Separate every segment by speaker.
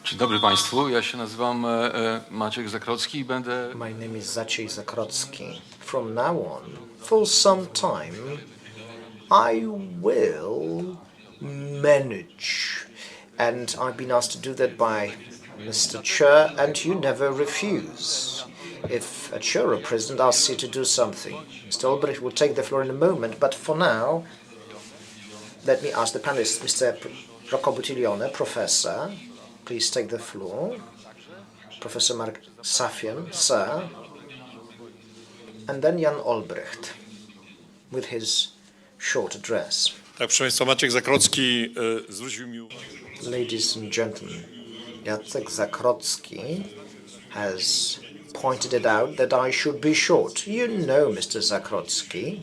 Speaker 1: Dzień dobry Państwu, ja się nazywam Maciej Zakrocki i będę...
Speaker 2: My name is Maciej Zakrocki. From now on, for some time, I will manage. And I've been asked to do that by Mr. Chair, and you never refuse. If a chair or president asks you to do something, Mr. Olbrycht will take the floor in a moment, but for now, let me ask the panelists, Mr. Rocco Buttiglione, Professor, please take the floor. Professor Marek, Safjan, sir. And then Jan Olbrycht with his short address.
Speaker 3: Tak, proszę Państwa, Maciej Zakrocki zwrócił mi uwagę.
Speaker 2: Ladies and gentlemen, Jacek Zakrocki has pointed it out that I should be short. You know Mr. Zakrocki,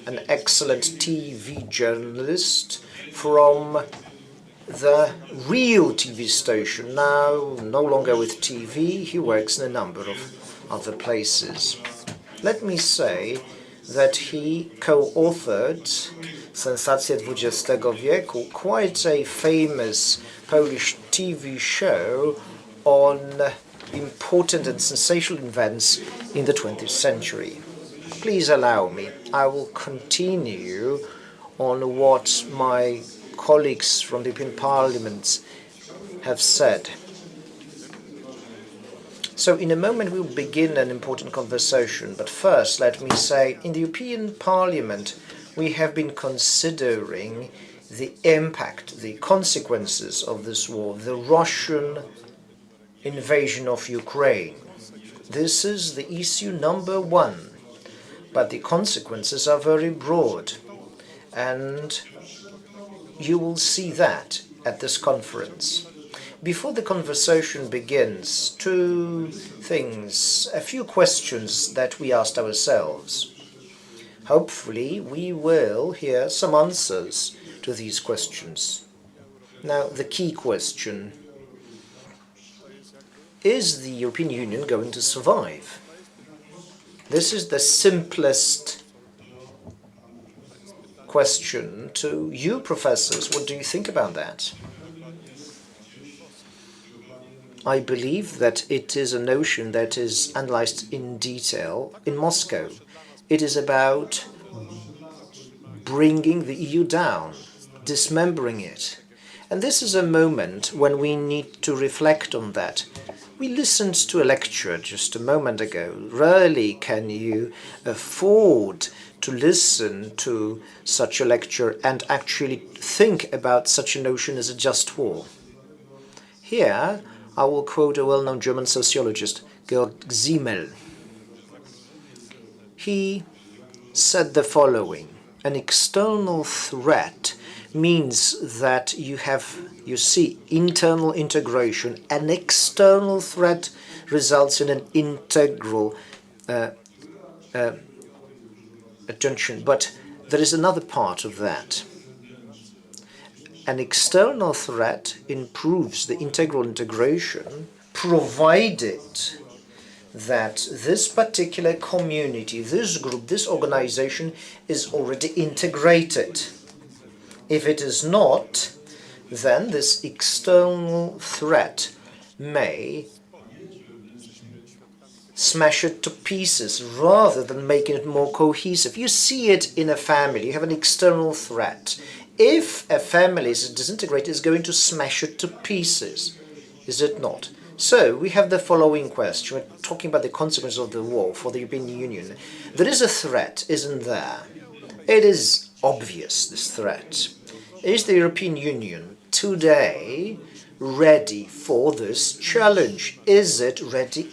Speaker 2: an excellent TV journalist from the real TV station, now no longer with TV, he works in a number of other places. Let me say that he co-authored Sensacje XX wieku, quite a famous Polish TV show on important and sensational events in the 20th century. Please allow me, I will continue on what my colleagues from the European Parliament have said. So in a moment we'll begin an important conversation, but first let me say, in the European Parliament we have been considering the impact, the consequences of this war, the Russian invasion of Ukraine. This is the issue number one, but the consequences are very broad, and you will see that at this conference. Before the conversation begins, two things, a few questions that we asked ourselves. Hopefully, we will hear some answers to these questions. Now, the key question: is the European Union going to survive? This is the simplest question to you, professors. What do you think about that? I believe that it is a notion that is analyzed in detail in Moscow. It is about bringing the EU down, dismembering it. And this is a moment when we need to reflect on that. We listened to a lecture just a moment ago. Rarely can you afford to listen to such a lecture and actually think about such a notion as a just war. Here, I will quote a well-known German sociologist, Georg Simmel. He said the following: an external threat means that you see internal integration. An external threat results in an integral attention. But there is another part of that. An external threat improves the integral integration provided that this particular community, this group, this organization is already integrated. If it is not, then this external threat may smash it to pieces rather than making it more cohesive. You see it in a family. You have an external threat. If a family is disintegrated, it's going to smash it to pieces, is it not? So we have the following question. We're talking about the consequences of the war for the European Union. There is a threat, isn't there? It is obvious, this threat. Is the European Union today ready for this challenge? Is it ready,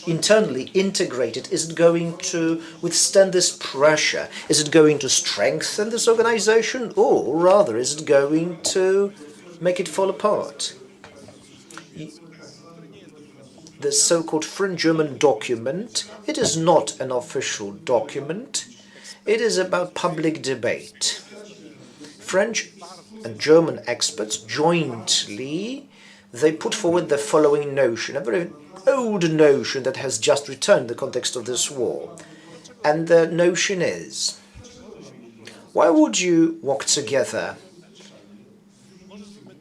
Speaker 2: internally integrated? Is it going to withstand this pressure? Is it going to strengthen this organization, or rather is it going to make it fall apart? The so-called French-German document, it is not an official document. It is about public debate. French and German experts jointly, they put forward the following notion, a very old notion that has just returned in the context of this war. And the notion is, why would you walk together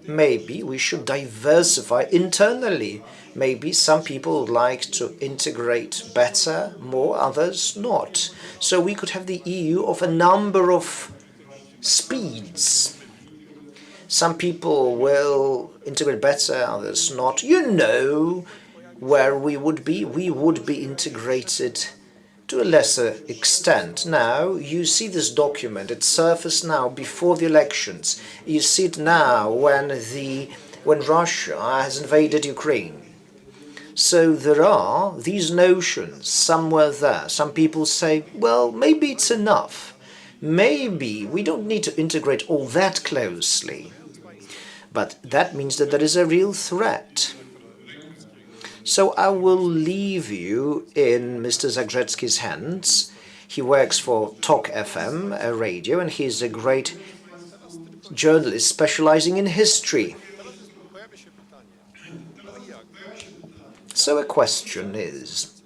Speaker 2: maybe we should diversify internally. Maybe some people would like to integrate better, more, others not. So we could have the EU of a number of speeds. Some people will integrate better, others not. You know where we would be. We would be integrated to a lesser extent. Now, you see this document, it surfaced now before the elections. You see it now when Russia has invaded Ukraine. So there are these notions somewhere there. Some people say, well, maybe it's enough. Maybe we don't need to integrate all that closely. But that means that there is a real threat. So I will leave you in Mr. Zakrocki's hands. He works for Talk FM, a radio, and he's a great journalist specializing in history. So a question is,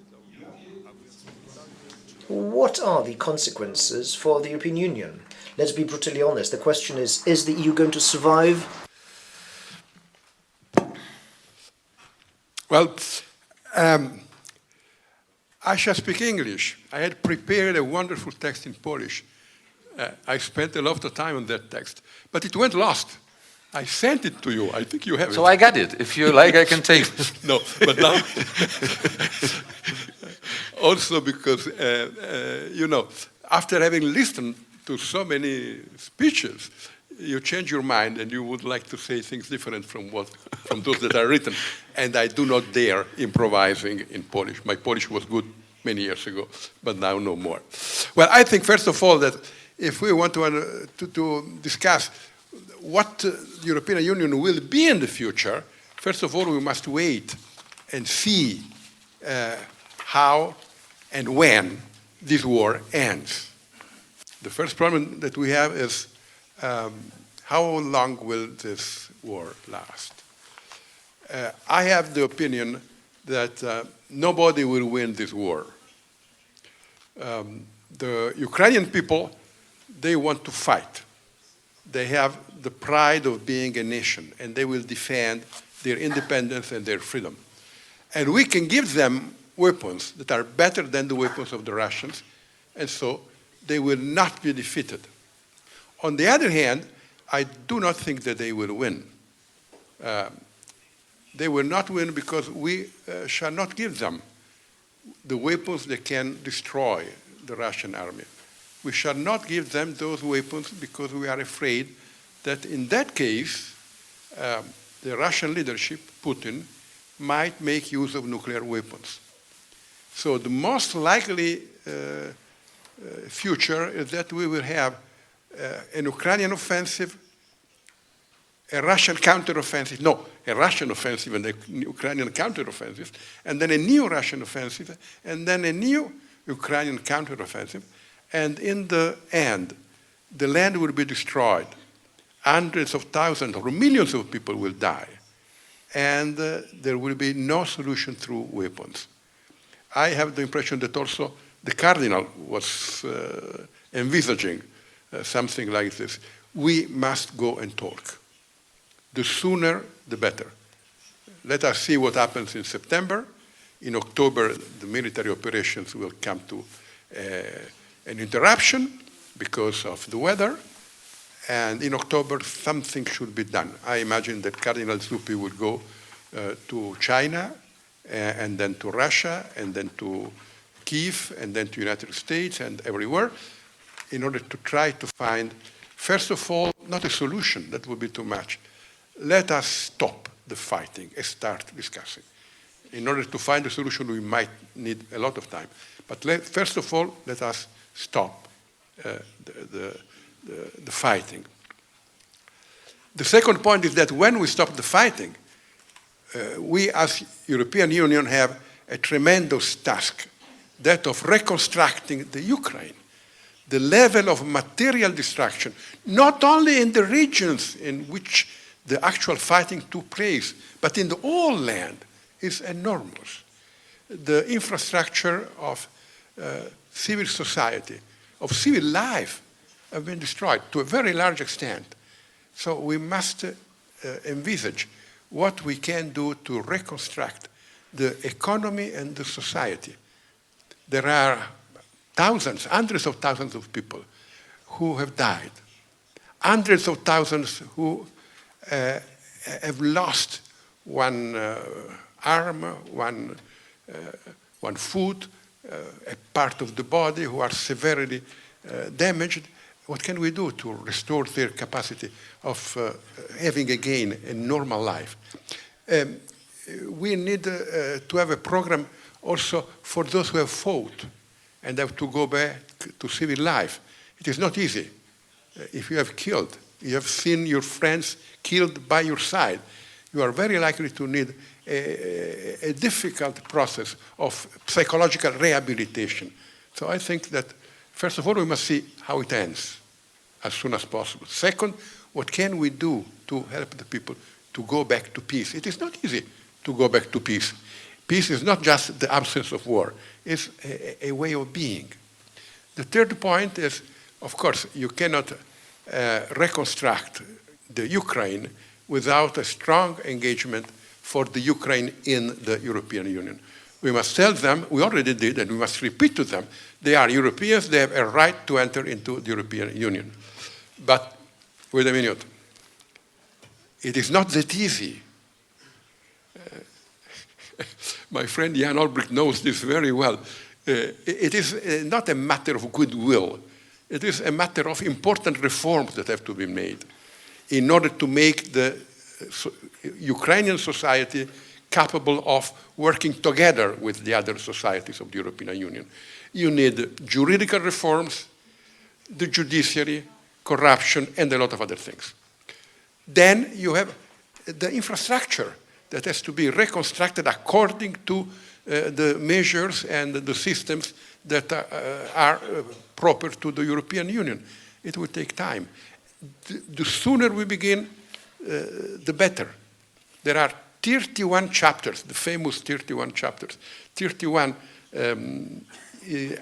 Speaker 2: what are the consequences for the European Union? Let's be brutally honest. The question is the EU going to survive?
Speaker 4: Well, I shall speak English. I had prepared a wonderful text in Polish. I spent a lot of time on that text, but it went lost. I sent it to you. I think you have it.
Speaker 1: So I got it. If you like, I can take it.
Speaker 4: No, but now... also because, after having listened to so many speeches, you change your mind and you would like to say things different from those that are written. And I do not dare improvising in Polish. My Polish was good many years ago, but now no more. Well, I think, first of all, that if we want to discuss what the European Union will be in the future, first of all, we must wait and see how and when this war ends. The first problem that we have is how long will this war last? I have the opinion that nobody will win this war. The Ukrainian people, they want to fight. They have the pride of being a nation, and they will defend their independence and their freedom. And we can give them weapons that are better than the weapons of the Russians, and so they will not be defeated. On the other hand, I do not think that they will win. They will not win because we shall not give them the weapons that can destroy the Russian army. We shall not give them those weapons because we are afraid that in that case, the Russian leadership, Putin, might make use of nuclear weapons. So the most likely future is that we will have an Ukrainian offensive, a Russian counteroffensive, no, a Russian offensive and a Ukrainian counteroffensive, and then a new Russian offensive, and then a new Ukrainian counteroffensive, and in the end, the land will be destroyed. Hundreds of thousands or millions of people will die, and there will be no solution through weapons. I have the impression that also the Cardinal was envisaging something like this. We must go and talk. The sooner, the better. Let us see what happens in September. In October, the military operations will come to an interruption because of the weather. And in October, something should be done. I imagine that Cardinal Zuppi will go to China, and then to Russia, and then to Kiev, and then to the United States, and everywhere, in order to try to find, first of all, not a solution, that would be too much. Let us stop the fighting and start discussing. In order to find a solution, we might need a lot of time. But first of all, let us stop the fighting. The second point is that when we stop the fighting, we as European Union have a tremendous task, that of reconstructing the Ukraine. The level of material destruction, not only in the regions in which the actual fighting took place, but in the whole land, is enormous. The infrastructure of civil society, of civil life, have been destroyed to a very large extent. So we must envisage what we can do to reconstruct the economy and the society. There are thousands, hundreds of thousands of people who have died, hundreds of thousands who have lost one arm, one foot, a part of the body, who are severely damaged. What can we do to restore their capacity of having again a normal life? We need to have a program also for those who have fought and have to go back to civil life. It is not easy. If you have killed, you have seen your friends killed by your side, you are very likely to need a difficult process of psychological rehabilitation. So I think that, first of all, we must see how it ends as soon as possible. Second, what can we do to help the people to go back to peace? It is not easy to go back to peace. Peace is not just the absence of war. It's a way of being. The third point is, of course, you cannot reconstruct the Ukraine without a strong engagement for the Ukraine in the European Union. We must tell them, we already did, and we must repeat to them, they are Europeans, they have a right to enter into the European Union. But, wait a minute, it is not that easy. My friend Jan Olbrycht knows this very well. It is not a matter of goodwill. It is a matter of important reforms that have to be made in order to make the Ukrainian society capable of working together with the other societies of the European Union. You need juridical reforms, the judiciary, corruption, and a lot of other things. Then you have the infrastructure that has to be reconstructed according to the measures and the systems that are proper to the European Union. It will take time. The sooner we begin, the better. There are 31 chapters, the famous 31 chapters, 31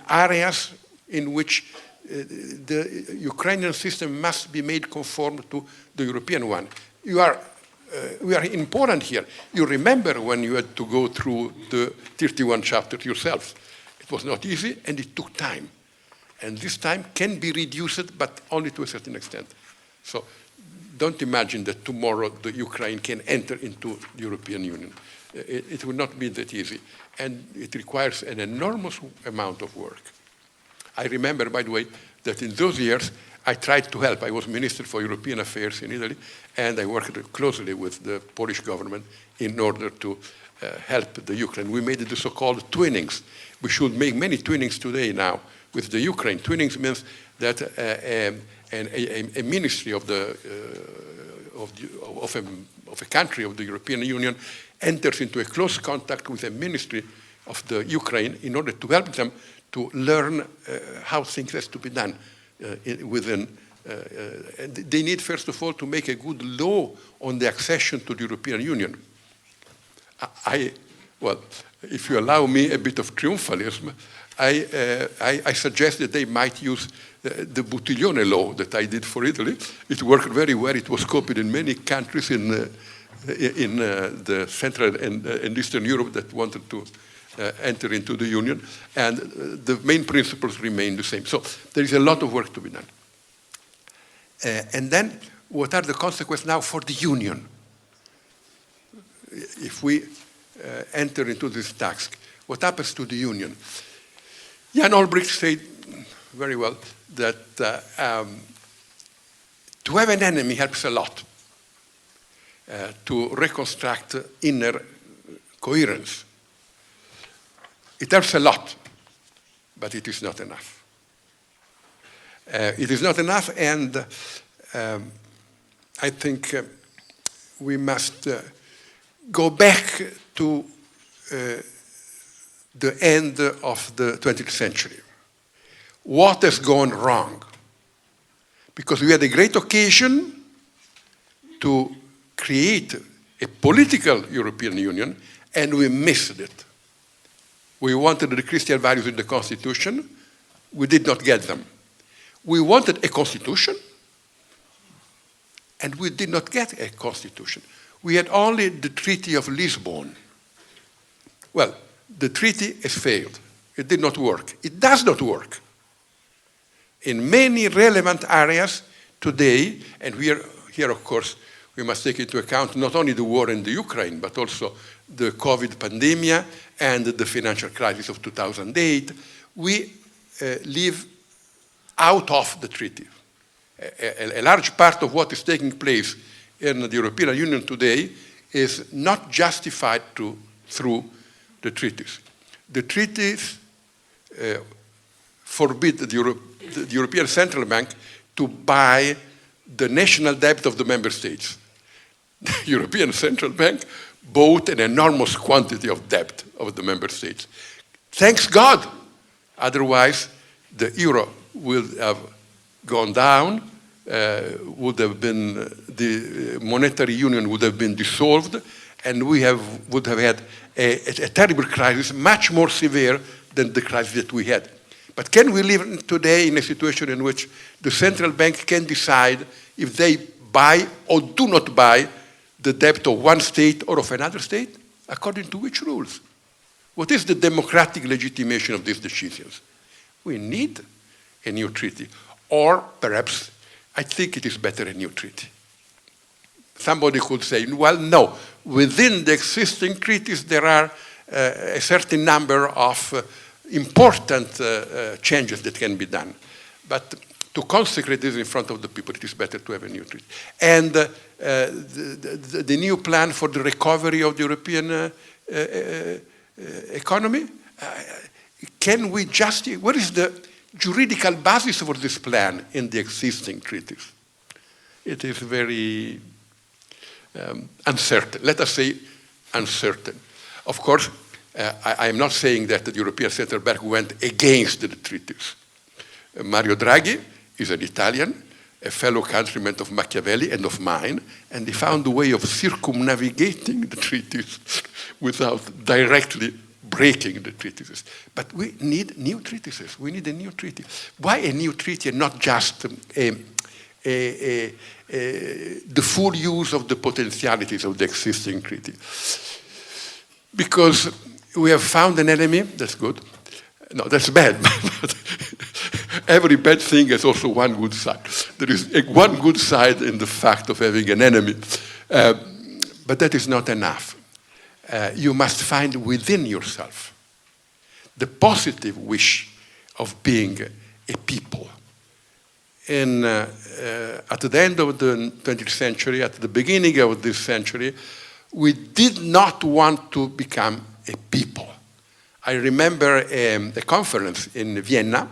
Speaker 4: areas in which the Ukrainian system must be made conform to the European one. We are important here. You remember when you had to go through the 31 chapters yourselves. It was not easy and it took time. And this time can be reduced, but only to a certain extent. So don't imagine that tomorrow the Ukraine can enter into the European Union. It will not be that easy. And it requires an enormous amount of work. I remember, by the way, that in those years, I tried to help. I was Minister for European Affairs in Italy, and I worked closely with the Polish government in order to help the Ukraine. We made the so-called twinnings. We should make many twinnings today now with the Ukraine. Twinnings means that a ministry of a country of the European Union enters into a close contact with a ministry of the Ukraine in order to help them to learn how things has to be done within. They need, first of all, to make a good law on the accession to the European Union. Well, if you allow me a bit of triumphalism, I suggest that they might use the Buttiglione law that I did for Italy. It worked very well. It was copied in many countries in the Central and Eastern Europe that wanted to enter into the Union, and the main principles remain the same. So there is a lot of work to be done. And then, what are the consequences now for the Union? If we enter into this task, what happens to the Union? Jan Olbrycht said very well that to have an enemy helps a lot to reconstruct inner coherence. It helps a lot, but it is not enough. It is not enough, and I think we must go back to the end of the 20th century. What has gone wrong? Because we had a great occasion to create a political European Union, and we missed it. We wanted the Christian values in the Constitution. We did not get them. We wanted a Constitution. And we did not get a constitution. We had only the Treaty of Lisbon. Well, the treaty has failed. It did not work. It does not work. In many relevant areas today, and here of course, we must take into account not only the war in the Ukraine, but also the COVID pandemic and the financial crisis of 2008, we live out of the treaty. A large part of what is taking place in the European Union today is not justified through the treaties. The treaties forbid the European Central Bank to buy the national debt of the member states. The European Central Bank bought an enormous quantity of debt of the member states. Thanks God. Otherwise, the euro would have gone down, the monetary union would have been dissolved, and we would have had a terrible crisis, much more severe than the crisis that we had. But can we live today in a situation in which the central bank can decide if they buy or do not buy the debt of one state or of another state? According to which rules? What is the democratic legitimation of these decisions? We need a new treaty. Or perhaps, I think it is better a new treaty. Somebody could say, well, no, within the existing treaties there are a certain number of important changes that can be done. But to consecrate this in front of the people, it is better to have a new treaty. And the new plan for the recovery of the European economy, can we what is the juridical basis for this plan in the existing treaties? It is very uncertain. Let us say uncertain. Of course, I am not saying that the European Central Bank went against the treaties. Mario Draghi is an Italian, a fellow countryman of Machiavelli and of mine, and he found a way of circumnavigating the treaties without directly breaking the treaties. But we need new treaties. We need a new treaty. Why a new treaty and not just the full use of the potentialities of the existing treaty? Because we have found an enemy. That's good. No, that's bad. Every bad thing has also one good side. There is one good side in the fact of having an enemy. But that is not enough. You must find within yourself the positive wish of being a people. At the end of the 20th century, at the beginning of this century, we did not want to become a people. I remember a conference in Vienna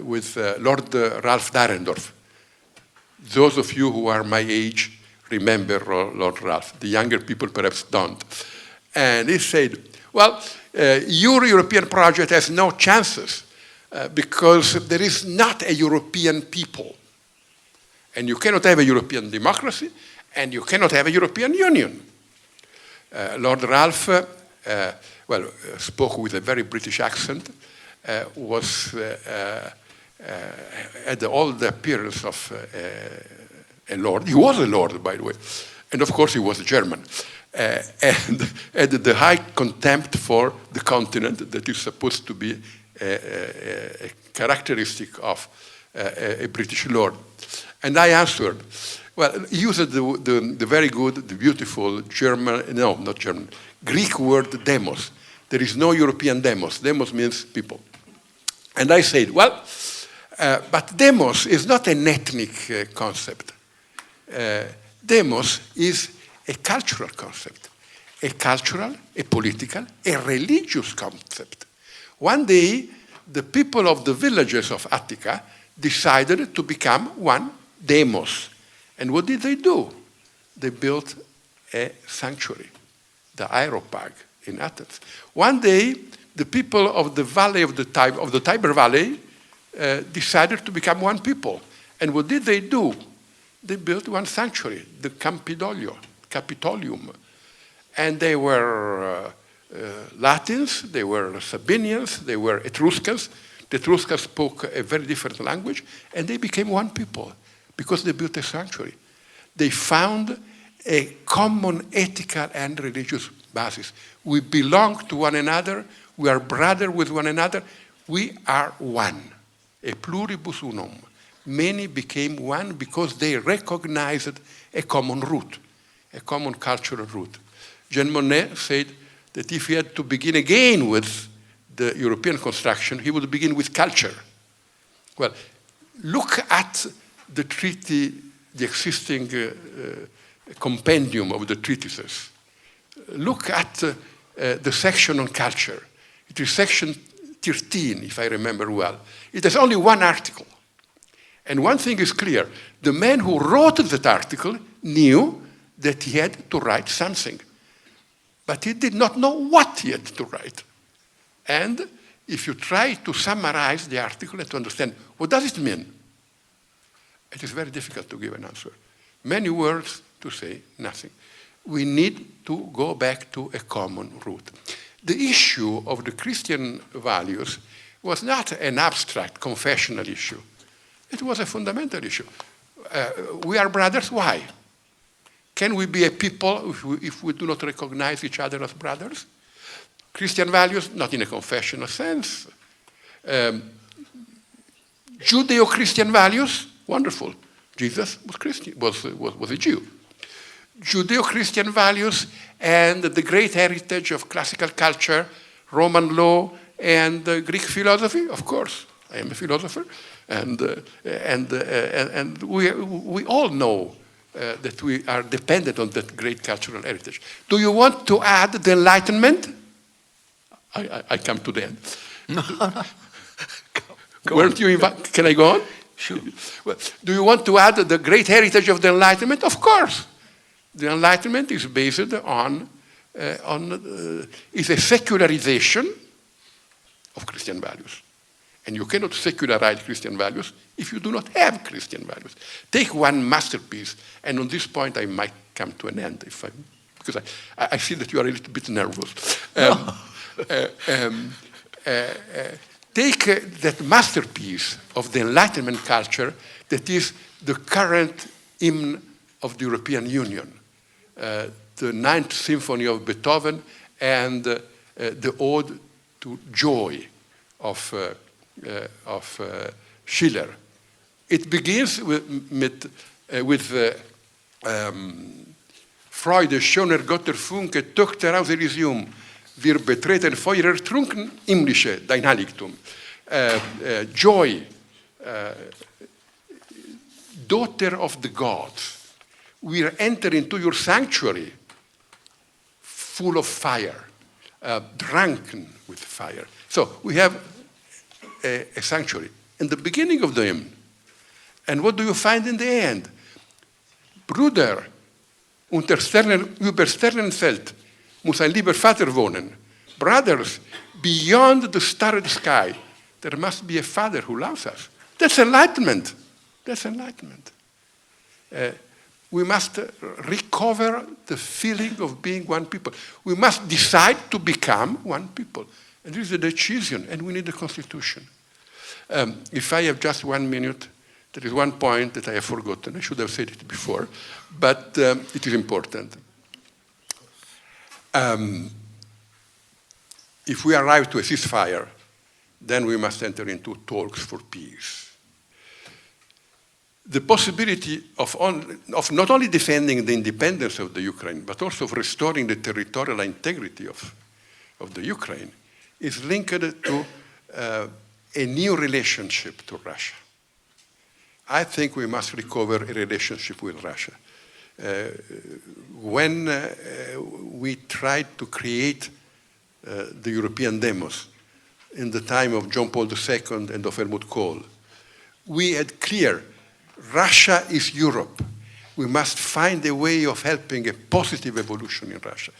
Speaker 4: with Lord Ralph Dahrendorf. Those of you who are my age remember Lord Ralph. The younger people perhaps don't. And he said, well, your European project has no chances because there is not a European people. And you cannot have a European democracy, and you cannot have a European Union. Lord Ralph, spoke with a very British accent, had all the appearance of a lord. He was a lord, by the way. And of course, he was a German. And had the high contempt for the continent that is supposed to be a characteristic of a British lord. And I answered, well, he used the very good, the beautiful Greek word demos. There is no European demos. Demos means people. And I said, well, but demos is not an ethnic concept. Demos is a cultural concept. A cultural, a political, a religious concept. One day, the people of the villages of Attica decided to become one demos. And what did they do? They built a sanctuary, the Areopag in Athens. One day, the people of the valley of the Tiber Valley decided to become one people. And what did they do? They built one sanctuary, the Capitolium. And they were Latins, they were Sabinians, they were Etruscans. The Etruscans spoke a very different language, and they became one people. Because they built a sanctuary. They found a common ethical and religious basis. We belong to one another. We are brothers with one another. We are one. A pluribus unum. Many became one because they recognized a common root, a common cultural root. Jean Monnet said that if he had to begin again with the European construction, he would begin with culture. Well, look at the treaty, the existing compendium of the treatises. Look at the section on culture. It is section 13, if I remember well. It has only one article. And one thing is clear. The man who wrote that article knew that he had to write something. But he did not know what he had to write. And if you try to summarize the article and to understand what does it mean, it is very difficult to give an answer. Many words to say nothing. We need to go back to a common root. The issue of the Christian values was not an abstract confessional issue. It was a fundamental issue. We are brothers, why? Can we be a people if we do not recognize each other as brothers? Christian values, not in a confessional sense. Judeo-Christian values, wonderful. Jesus was Christian, was a Jew. Judeo-Christian values and the great heritage of classical culture, Roman law, and Greek philosophy, of course. I am a philosopher, and we all know that we are dependent on that great cultural heritage. Do you want to add the Enlightenment? I come to the end.
Speaker 1: No.
Speaker 4: Weren't you invited? Can I go on?
Speaker 1: Sure.
Speaker 4: Well, do you want to add the great heritage of the Enlightenment? Of course. The Enlightenment is based on is a secularization of Christian values. And you cannot secularize Christian values if you do not have Christian values. Take one masterpiece, and on this point I might come to an end, because I see that you are a little bit nervous. Take that masterpiece of the Enlightenment culture that is the current hymn of the European Union, the Ninth Symphony of Beethoven and the Ode to Joy of Schiller. It begins with Freude, schöner Götter Funke, Töchter aus Elysium, wir betreten Feuer trunken himmlische dein Heiligtum. Joy, daughter of the gods, we enter into your sanctuary full of fire, drunken with fire. So we have a sanctuary in the beginning of the hymn. And what do you find in the end? Bruder, über Sternenfeld muss ein lieber Vater wohnen. Brothers, beyond the starry sky, there must be a Father who loves us. That's enlightenment. That's enlightenment. We must recover the feeling of being one people. We must decide to become one people. And this is a decision, and we need a constitution. If I have just 1 minute, there is one point that I have forgotten. I should have said it before, but it is important. If we arrive to a ceasefire, then we must enter into talks for peace. The possibility of not only defending the independence of the Ukraine, but also of restoring the territorial integrity of the Ukraine is linked to a new relationship to Russia. I think we must recover a relationship with Russia. When we tried to create the European demos in the time of John Paul II and of Helmut Kohl, we had clear Russia is Europe. We must find a way of helping a positive evolution in Russia.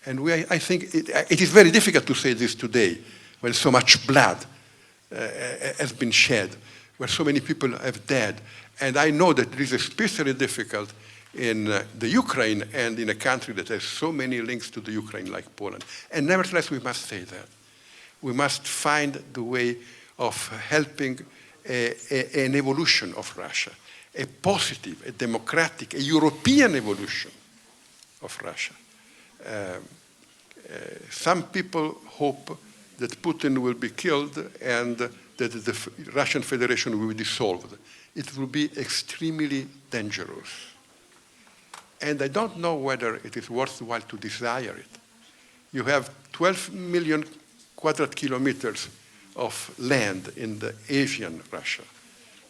Speaker 4: And I think it is very difficult to say this today, when so much blood has been shed, where so many people have died. And I know that it is especially difficult in the Ukraine and in a country that has so many links to the Ukraine like Poland. And nevertheless, we must say that. We must find the way of helping an evolution of Russia. a positive, a democratic, a European evolution of Russia. Some people hope that Putin will be killed and that the Russian Federation will be dissolved. It will be extremely dangerous. And I don't know whether it is worthwhile to desire it. You have 12 million quadrat kilometers of land in the Asian Russia,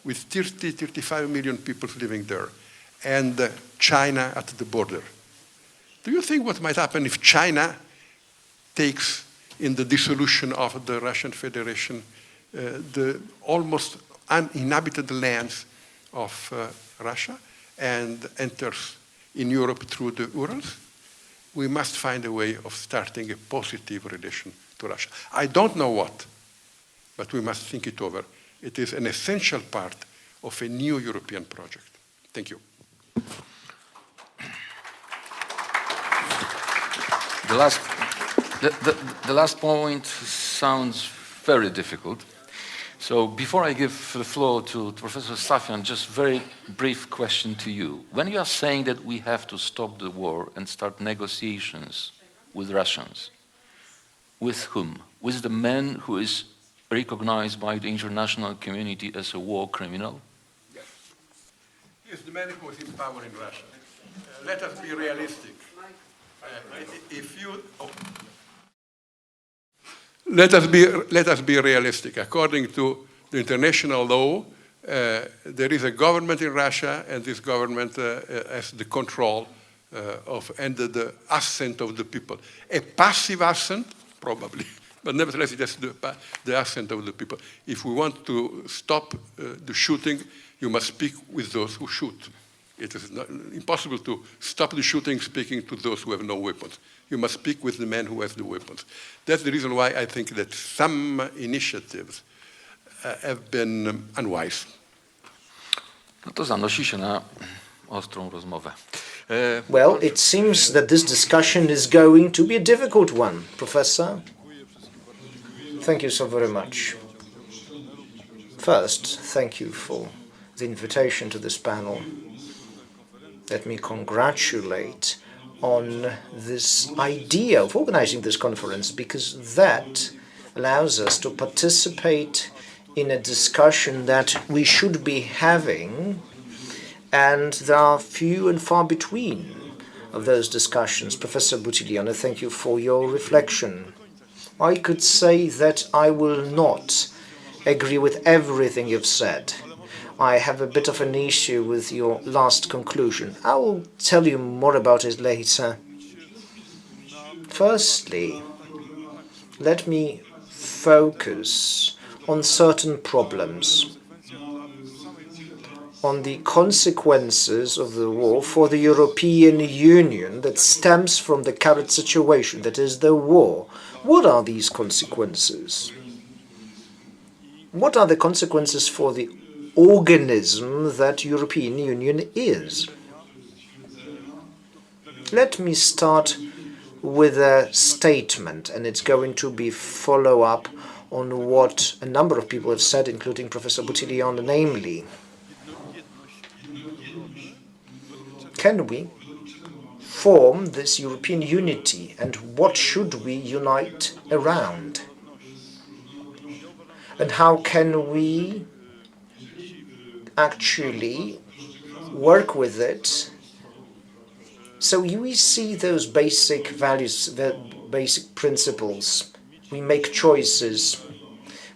Speaker 4: with 30, 35 million people living there, and China at the border. Do you think what might happen if China takes in the dissolution of the Russian Federation the almost uninhabited lands of Russia and enters in Europe through the Urals? We must find a way of starting a positive relation to Russia. I don't know what, but we must think it over. It is an essential part of a new European project. Thank you.
Speaker 1: The last point sounds very difficult. So before I give the floor to Professor Safjan, just very brief question to you. When you are saying that we have to stop the war and start negotiations with Russians, with whom? With the man who is recognized by the international community as a war criminal?
Speaker 4: Yes. He is the man who is in power in Russia. Let us be realistic. Let us be realistic. According to the international law, there is a government in Russia, and this government has the control and the assent of the people. A passive assent, probably, but nevertheless it has the assent of the people. If we want to stop the shooting, you must speak with those who shoot. It is impossible to stop the shooting speaking to those who have no weapons. You must speak with the man who has the weapons. That's the reason why I think that some initiatives have been unwise.
Speaker 1: No to zanosi się na ostrą rozmowę.
Speaker 2: Well, it seems that this discussion is going to be a difficult one, Professor. Thank you so very much. First, thank you for the invitation to this panel. Let me congratulate on this idea of organizing this conference, because that allows us to participate in a discussion that we should be having, and there are few and far between of those discussions. Professor Buttiglione, thank you for your reflection. I could say that I will not agree with everything you've said. I have a bit of an issue with your last conclusion. I will tell you more about it later. Firstly, let me focus on certain problems, on the consequences of the war for the European Union that stems from the current situation, that is the war. What are these consequences? What are the consequences for the organism that European Union is? Let me start with a statement, and it's going to be follow-up on what a number of people have said, including Professor Buttiglione, namely, can we form this European unity, and what should we unite around? And how can we actually work with it? So we see those basic values, the basic principles. We make choices.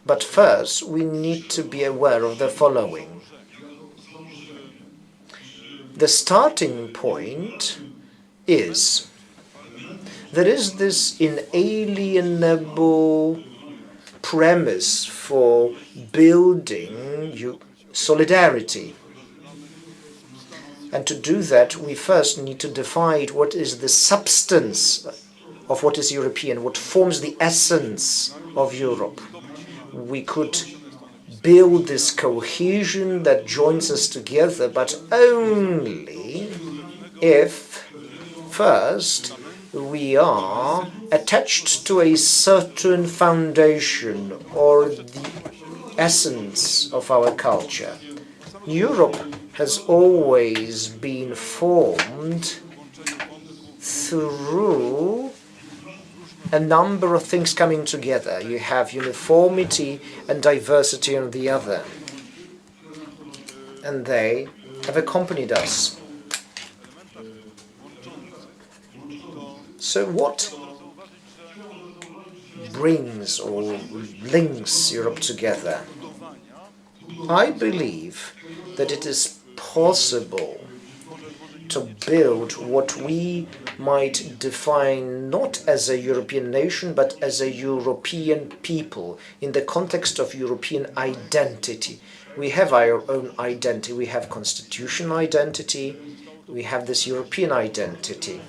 Speaker 2: But first, we need to be aware of the following. The starting point is there is this inalienable premise for building solidarity. And to do that, we first need to define what is the substance of what is European, what forms the essence of Europe. We could build this cohesion that joins us together, but only if first we are attached to a certain foundation or the essence of our culture. Europe has always been formed through a number of things coming together. You have uniformity and diversity on the other. And they have accompanied us. So what brings or links Europe together? I believe that it is possible to build what we might define not as a European nation, but as a European people in the context of European identity. We have our own identity. We have constitutional identity. We have this European identity.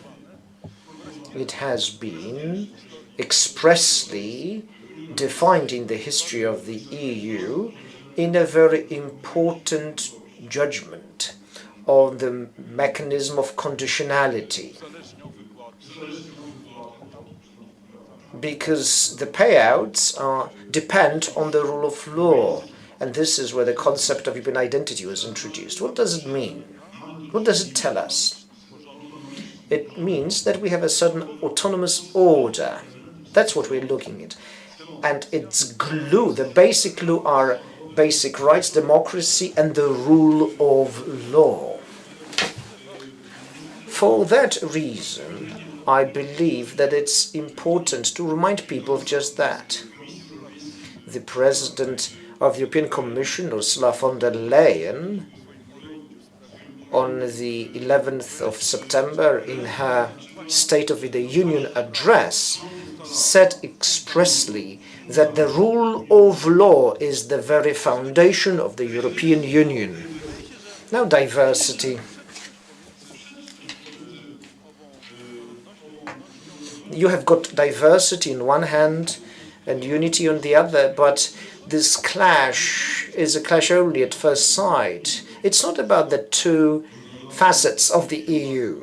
Speaker 2: It has been expressly defined in the history of the EU in a very important judgment on the mechanism of conditionality. Because the payouts depend on the rule of law, and this is where the concept of European identity was introduced. What does it mean? What does it tell us? It means that we have a certain autonomous order. That's what we're looking at. And its glue, the basic glue, are basic rights, democracy, and the rule of law. For that reason, I believe that it's important to remind people of just that. The President of the European Commission, Ursula von der Leyen, on the 11th of September in her State of the Union address, said expressly that the rule of law is the very foundation of the European Union. Now, diversity. You have got diversity on one hand and unity on the other, but this clash is a clash only at first sight. It's not about the two facets of the EU,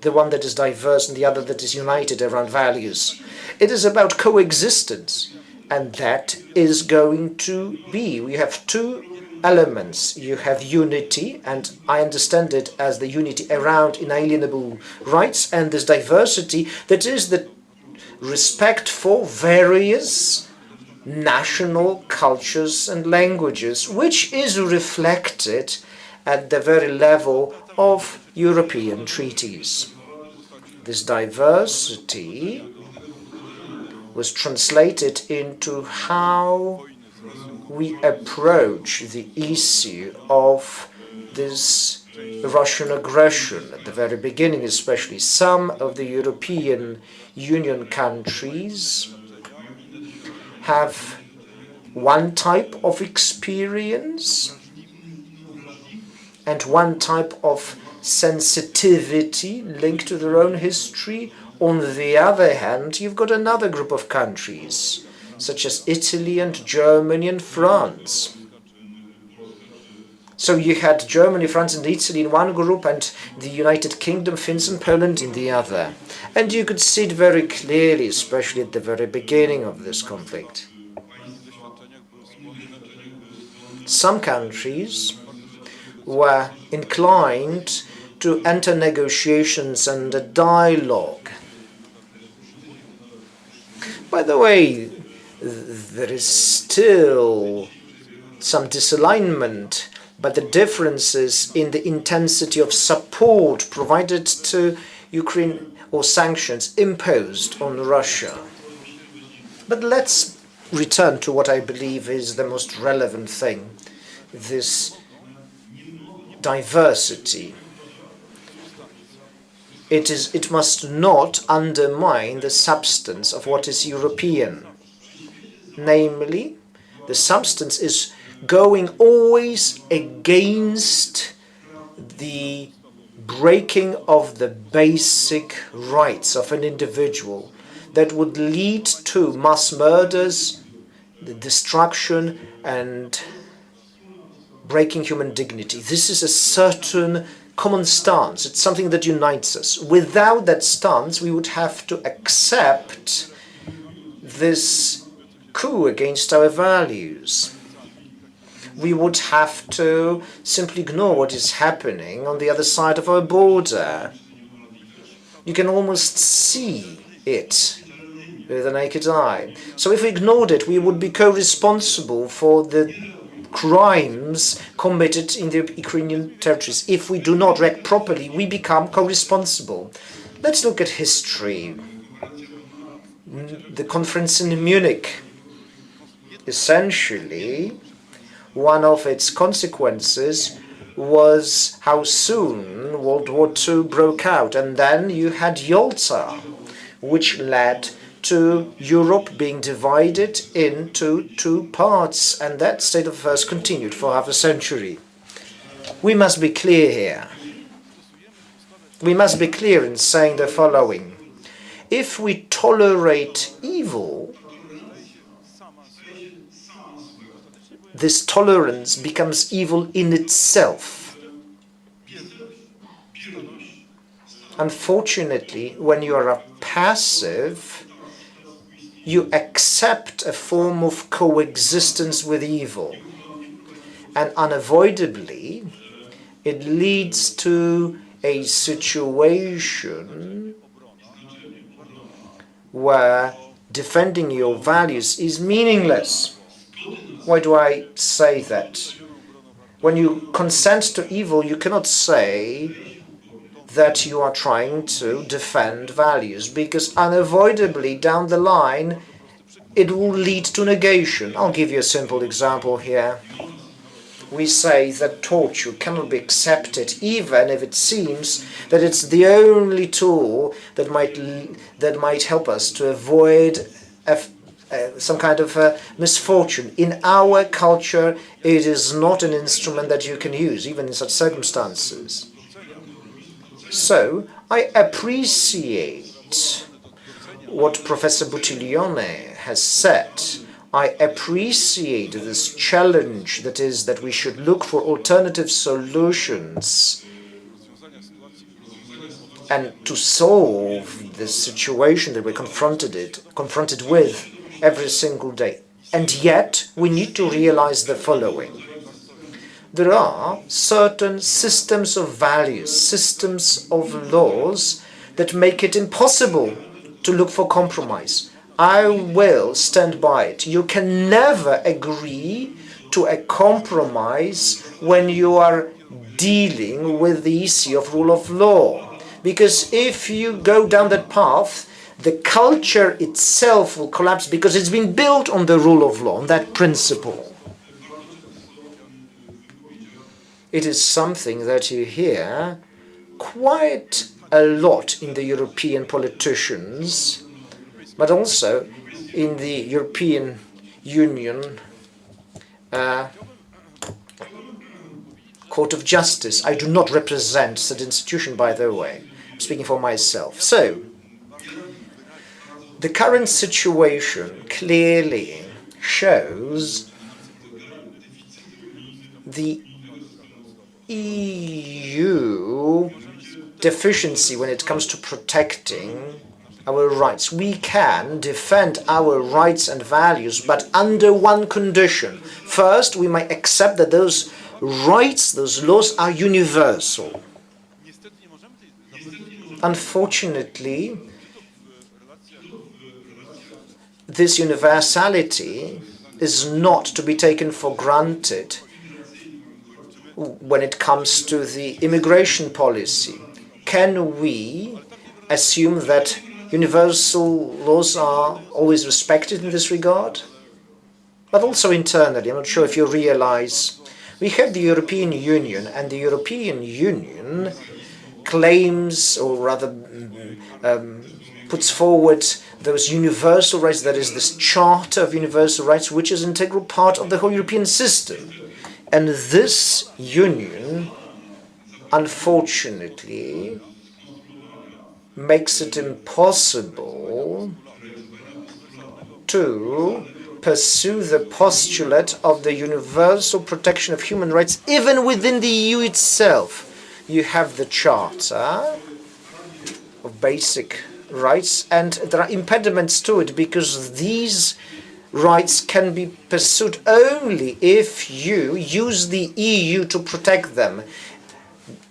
Speaker 2: the one that is diverse and the other that is united around values. It is about coexistence, and that is going to be. We have two elements. You have unity, and I understand it as the unity around inalienable rights, and this diversity that is the respect for various national cultures and languages, which is reflected at the very level of European treaties. This diversity was translated into how we approach the issue of this Russian aggression. At the very beginning, especially, some of the European Union countries have one type of experience and one type of sensitivity linked to their own history. On the other hand, you've got another group of countries, such as Italy and Germany and France. So you had Germany, France and Italy in one group and the United Kingdom, Finland and Poland in the other. And you could see it very clearly, especially at the very beginning of this conflict. Some countries were inclined to enter negotiations and a dialogue. By the way, there is still some disalignment, but the differences in the intensity of support provided to Ukraine or sanctions imposed on Russia. But let's return to what I believe is the most relevant thing, this diversity. It must not undermine the substance of what is European. Namely, the substance is going always against the breaking of the basic rights of an individual that would lead to mass murders, the destruction and breaking human dignity. This is a certain common stance. It's something that unites us. Without that stance, we would have to accept this coup against our values. we would have to simply ignore what is happening on the other side of our border. You can almost see it with the naked eye. So if we ignored it, we would be co-responsible for the crimes committed in the Ukrainian territories. If we do not react properly, we become co-responsible. Let's look at history. The conference in Munich, essentially, one of its consequences was how soon World War II broke out, and then you had Yalta, which led to Europe being divided into two parts, and that state of affairs continued for half a century. We must be clear here. We must be clear in saying the following. If we tolerate evil, this tolerance becomes evil in itself. Unfortunately, when you are passive, you accept a form of coexistence with evil. And unavoidably, it leads to a situation where defending your values is meaningless. Why do I say that? When you consent to evil, you cannot say that you are trying to defend values, because unavoidably down the line it will lead to negation. I'll give you a simple example here. We say that torture cannot be accepted even if it seems that it's the only tool that might help us to avoid some kind of misfortune. In our culture, it is not an instrument that you can use, even in such circumstances. So, I appreciate what Professor Buttiglione has said. I appreciate this challenge, that is, that we should look for alternative solutions and to solve the situation that we're confronted with every single day. And yet, we need to realize the following. There are certain systems of values, systems of laws that make it impossible to look for compromise. I will stand by it. You can never agree to a compromise when you are dealing with the issue of rule of law. Because if you go down that path, the culture itself will collapse, because it's been built on the rule of law, on that principle. It is something that you hear quite a lot in the European politicians, but also in the European Union Court of Justice. I do not represent that institution, by the way. I'm speaking for myself. So, the current situation clearly shows the EU deficiency when it comes to protecting our rights. We can defend our rights and values, but under one condition. First, we might accept that those rights, those laws are universal. Unfortunately, this universality is not to be taken for granted when it comes to the immigration policy. Can we assume that universal laws are always respected in this regard? But also internally, I'm not sure if you realize, we have the European Union, and the European Union claims, or rather puts forward those universal rights, that is this Charter of Universal Rights, which is an integral part of the whole European system. And this union, unfortunately, makes it impossible to pursue the postulate of the universal protection of human rights even within the EU itself. You have the Charter of Basic Rights, and there are impediments to it because these rights can be pursued only if you use the EU to protect them.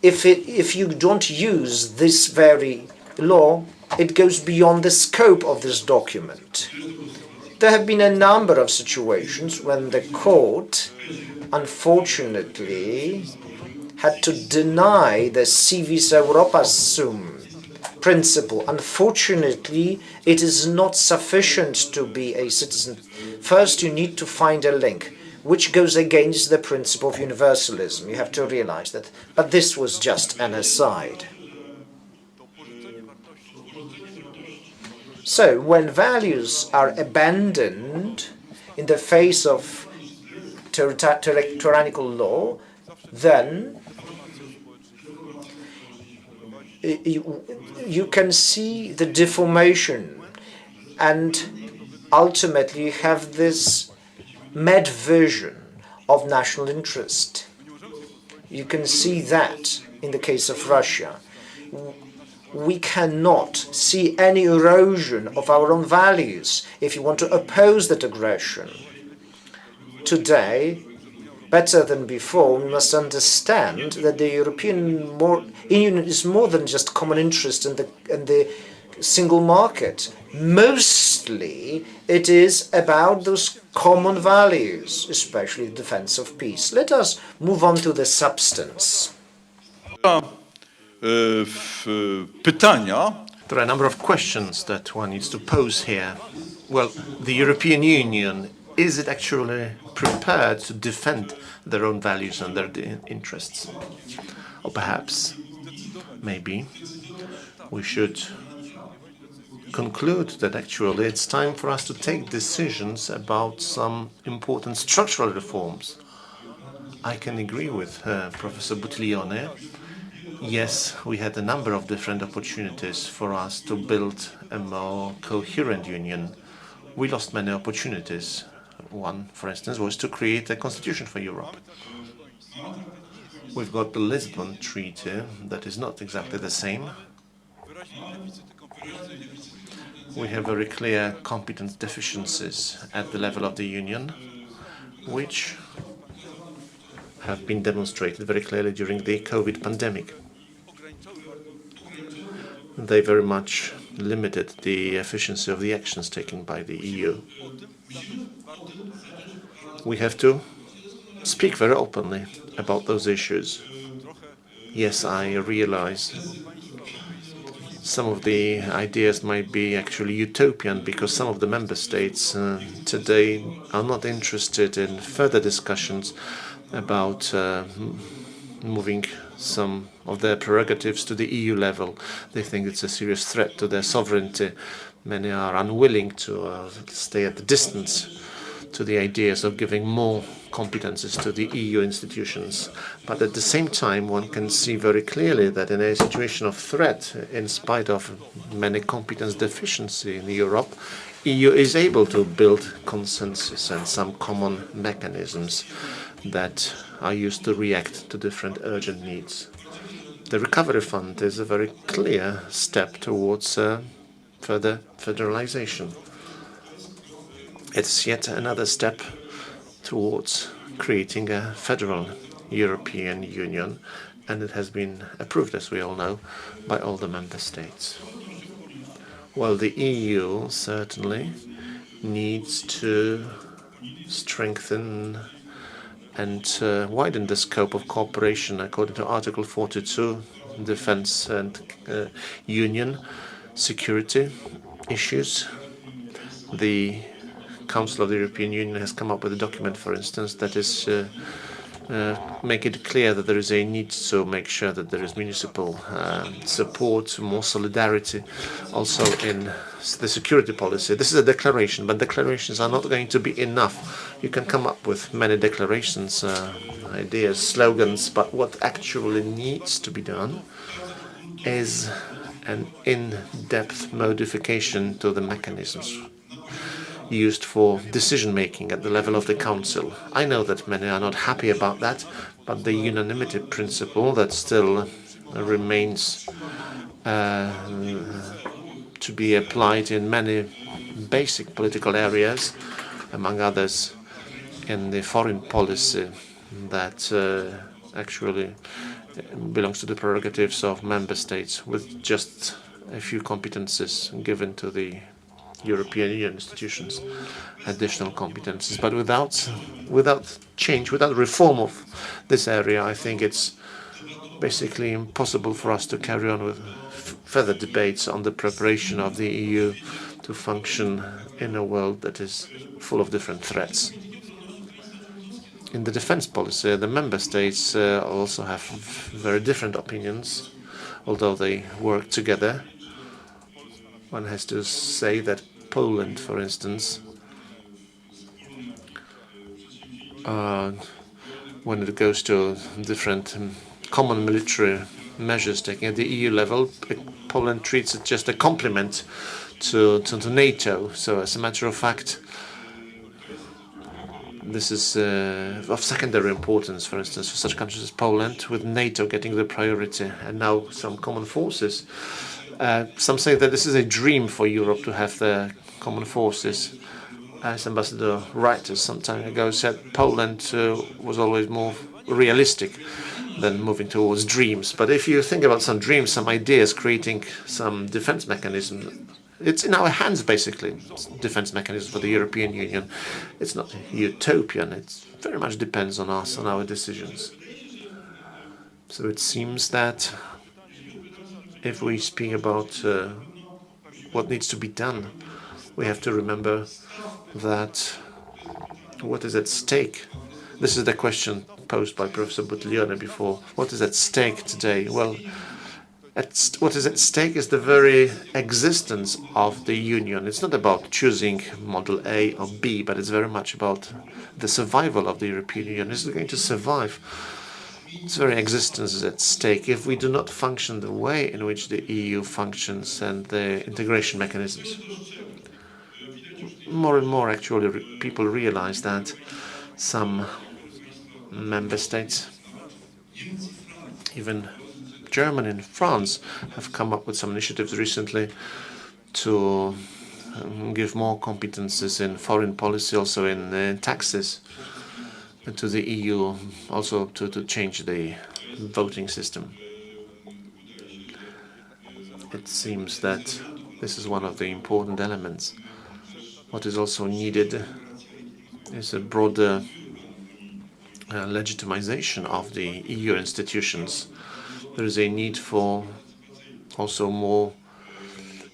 Speaker 2: If you don't use this very law, it goes beyond the scope of this document. There have been a number of situations when the court, unfortunately, had to deny the civis Europa sum principle. Unfortunately, it is not sufficient to be a citizen. First, you need to find a link, which goes against the principle of universalism. You have to realize that. But this was just an aside. So, when values are abandoned in the face of tyrannical law, then you can see the deformation, and ultimately you have this mad vision of national interest. You can see that in the case of Russia. We cannot see any erosion of our own values if you want to oppose that aggression. Today, better than before, we must understand that the European Union is more than just common interest in the single market. Mostly, it is about those common values, especially the defense of peace. Let us move on to the substance.
Speaker 3: Pytania.
Speaker 5: There are a number of questions that one needs to pose here. Well, the European Union, is it actually prepared to defend their own values and their interests? Or perhaps, maybe, we should conclude that actually it's time for us to take decisions about some important structural reforms. I can agree with Professor Buttiglione. Yes, we had a number of different opportunities for us to build a more coherent union. We lost many opportunities. One, for instance, was to create a constitution for Europe. We've got the Lisbon Treaty that is not exactly the same. We have very clear competence deficiencies at the level of the Union, which have been demonstrated very clearly during the COVID pandemic. They very much limited the efficiency of the actions taken by the EU. We have to speak very openly about those issues. Yes, I realize some of the ideas might be actually utopian because some of the member states today are not interested in further discussions about moving some of their prerogatives to the EU level. They think it's a serious threat to their sovereignty. Many are unwilling to stay at the distance to the ideas of giving more competences to the EU institutions. But at the same time, one can see very clearly that in a situation of threat, in spite of many competence deficiency in Europe, EU is able to build consensus and some common mechanisms that are used to react to different urgent needs. The Recovery Fund is a very clear step towards further federalization. It's yet another step towards creating a federal European Union, and it has been approved, as we all know, by all the member states. Well, the EU certainly needs to strengthen and widen the scope of cooperation according to Article 42, defense and union, security issues. The Council of the European Union has come up with a document, for instance, that is make it clear that there is a need to make sure that there is municipal support, more solidarity, also in the security policy. This is a declaration, but declarations are not going to be enough. You can come up with many declarations, ideas, slogans, but what actually needs to be done is an in-depth modification to the mechanisms used for decision-making at the level of the Council. I know that many are not happy about that, but the unanimity principle that still remains to be applied in many basic political areas among others, in the foreign policy that actually belongs to the prerogatives of member states, with just a few competences given to the European Union institutions, additional competences. But without change, without reform of this area, I think it's basically impossible for us to carry on with further debates on the preparation of the EU to function in a world that is full of different threats. In the defense policy, the member states also have very different opinions, although they work together. One has to say that Poland, for instance, when it goes to different common military measures taken at the EU level, Poland treats it just a complement to NATO. So as a matter of fact, this is of secondary importance, for instance, for such countries as Poland, with NATO getting the priority and now some common forces. Some say that this is a dream for Europe to have the common forces. As Ambassador Reiters some time ago said, Poland was always more realistic than moving towards dreams. But if you think about some dreams, some ideas, creating some defense mechanism, it's in our hands, basically, defense mechanism for the European Union. It's not utopian. It very much depends on us, on our decisions. So it seems that if we speak about what needs to be done, we have to remember that what is at stake. This is the question posed by Professor Buttiglione before. What is at stake today? Well, what is at stake is the very existence of the Union. It's not about choosing model A or B, but it's very much about the survival of the European Union. Is it going to survive? Its very existence is at stake if we do not function the way in which the EU functions and the integration mechanisms. More and more, actually, people realize that some member states, even Germany and France, have come up with some initiatives recently to give more competences in foreign policy, also in taxes, to the EU, also to change the voting system. It seems that this is one of the important elements. What is also needed is a broader legitimization of the EU institutions. There is a need for also more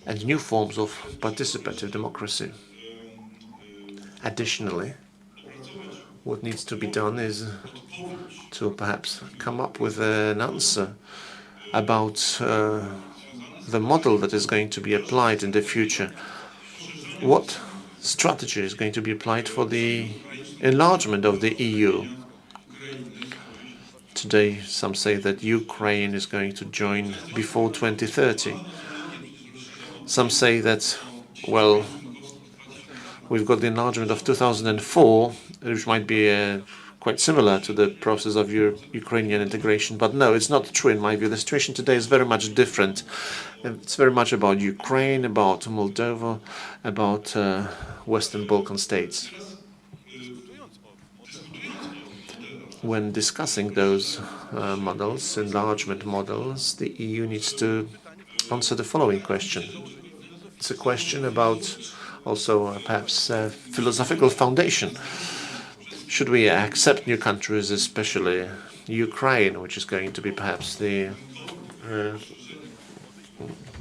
Speaker 5: and new forms of participative democracy. Additionally, what needs to be done is to perhaps come up with an answer about the model that is going to be applied in the future. What strategy is going to be applied for the enlargement of the EU? Today, some say that Ukraine is going to join before 2030. Some say that, well, we've got the enlargement of 2004, which might be quite similar to the process of Ukrainian integration. But no, it's not true in my view. The situation today is very much different. It's very much about Ukraine, about Moldova, about Western Balkan states. When discussing those models, enlargement models, the EU needs to answer the following question. It's a question about also perhaps a philosophical foundation. Should we accept new countries, especially Ukraine, which is going to be perhaps the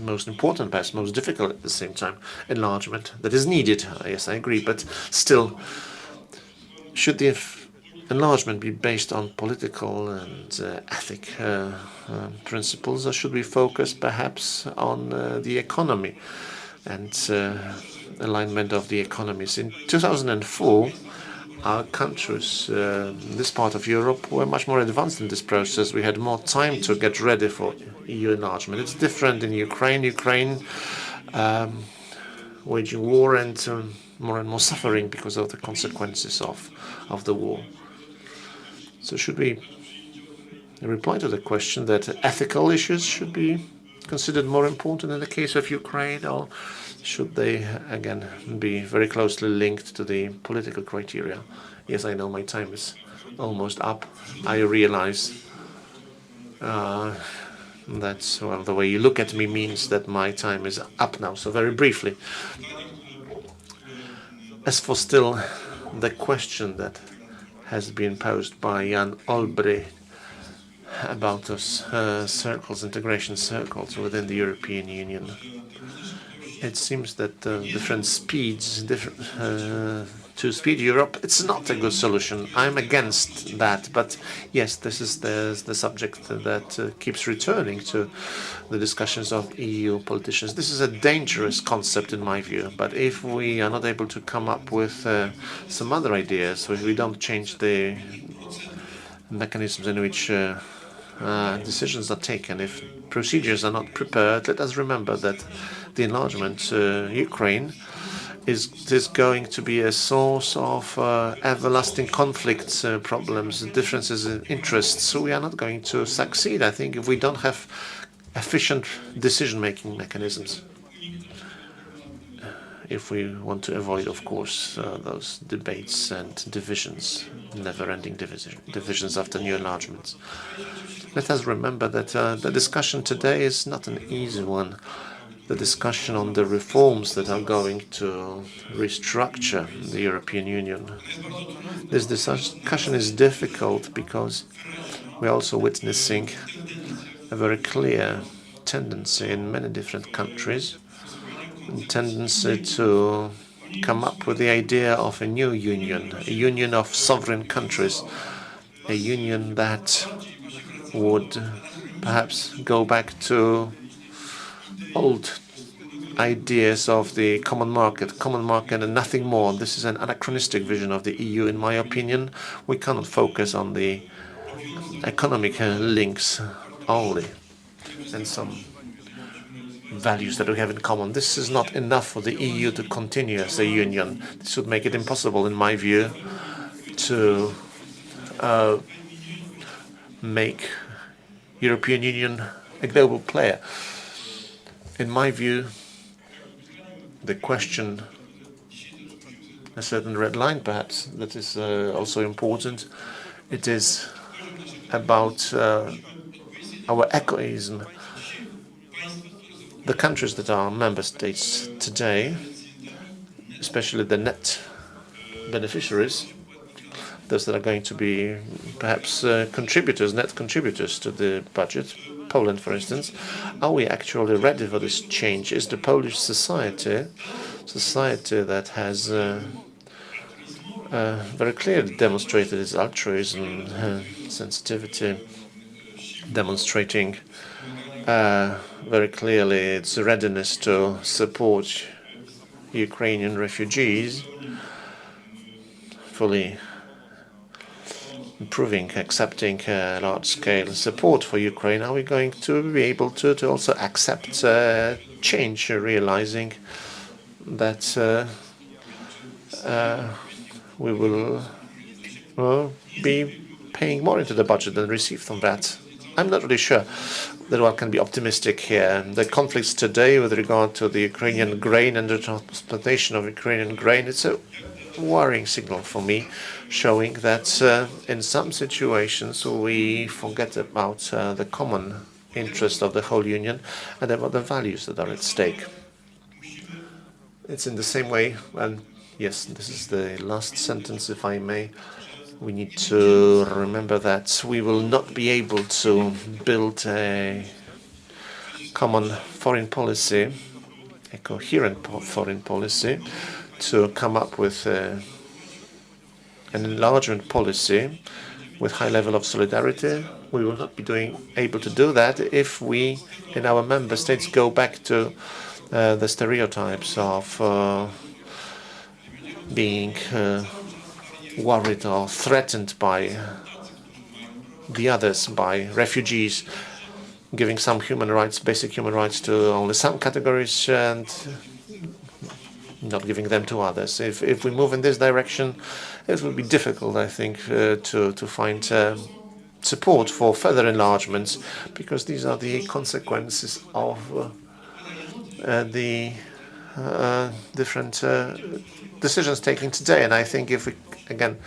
Speaker 5: most important, perhaps most difficult at the same time, enlargement that is needed? Yes, I agree, but still, should the enlargement be based on political and ethic principles, or should we focus perhaps on the economy and alignment of the economies? In 2004, our countries, this part of Europe, were much more advanced in this process. We had more time to get ready for EU enlargement. It's different in Ukraine. Ukraine waging war and more suffering because of the consequences of the war. So should we reply to the question that ethical issues should be considered more important in the case of Ukraine, or should they again be very closely linked to the political criteria? Yes, I know my time is almost up. I realize that, well, the way you look at me means that my time is up now. So very briefly, as for still the question that has been posed by Jan Olbrycht about those circles, integration circles within the European Union, it seems that different speeds, two-speed Europe, it's not a good solution. I'm against that, but yes, this is the subject that keeps returning to the discussions of EU politicians. This is a dangerous concept in my view, but if we are not able to come up with some other ideas, or if we don't change the mechanisms in which decisions are taken, if procedures are not prepared, let us remember that the enlargement Ukraine is going to be a source of everlasting conflicts, problems, differences in interests. So we are not going to succeed, I think, if we don't have efficient decision-making mechanisms. If we want to avoid, of course, those debates and divisions, never-ending divisions after new enlargements. Let us remember that the discussion today is not an easy one. The discussion on the reforms that are going to restructure the European Union. This discussion is difficult because we're also witnessing a very clear tendency in many different countries, a tendency to come up with the idea of a new union, a union of sovereign countries, a union that would perhaps go back to old ideas of the common market and nothing more. This is an anachronistic vision of the EU, in my opinion. We cannot focus on the economic links only and some values that we have in common. This is not enough for the EU to continue as a union. This would make it impossible, in my view, to make European Union a global player. In my view, the question, a certain red line perhaps, that is also important, it is about our egoism. The countries that are member states today, especially the net beneficiaries, those that are going to be perhaps contributors, net contributors to the budget, Poland, for instance, are we actually ready for this change? Is the Polish society that has very clearly demonstrated its altruism, sensitivity, demonstrating very clearly its readiness to support Ukrainian refugees, fully improving, accepting large-scale support for Ukraine? Are we going to be able to also accept change, realizing that we will be paying more into the budget than received from that? I'm not really sure that one can be optimistic here. The conflicts today with regard to the Ukrainian grain and the transportation of Ukrainian grain, it's a worrying signal for me, showing that in some situations we forget about the common interest of the whole Union and about the values that are at stake. It's in the same way, and yes, this is the last sentence, if I may, we need to remember that we will not be able to build a common foreign policy, a coherent foreign policy, to come up with an enlargement policy with high level of solidarity. We will not be able to do that if we, in our member states, go back to the stereotypes of being worried or threatened by the others, by refugees, giving some human rights, basic human rights, to only some categories and not giving them to others. If we move in this direction, it will be difficult, I think, to find support for further enlargements, because these are the consequences of the different decisions taken today. And I think if we, again,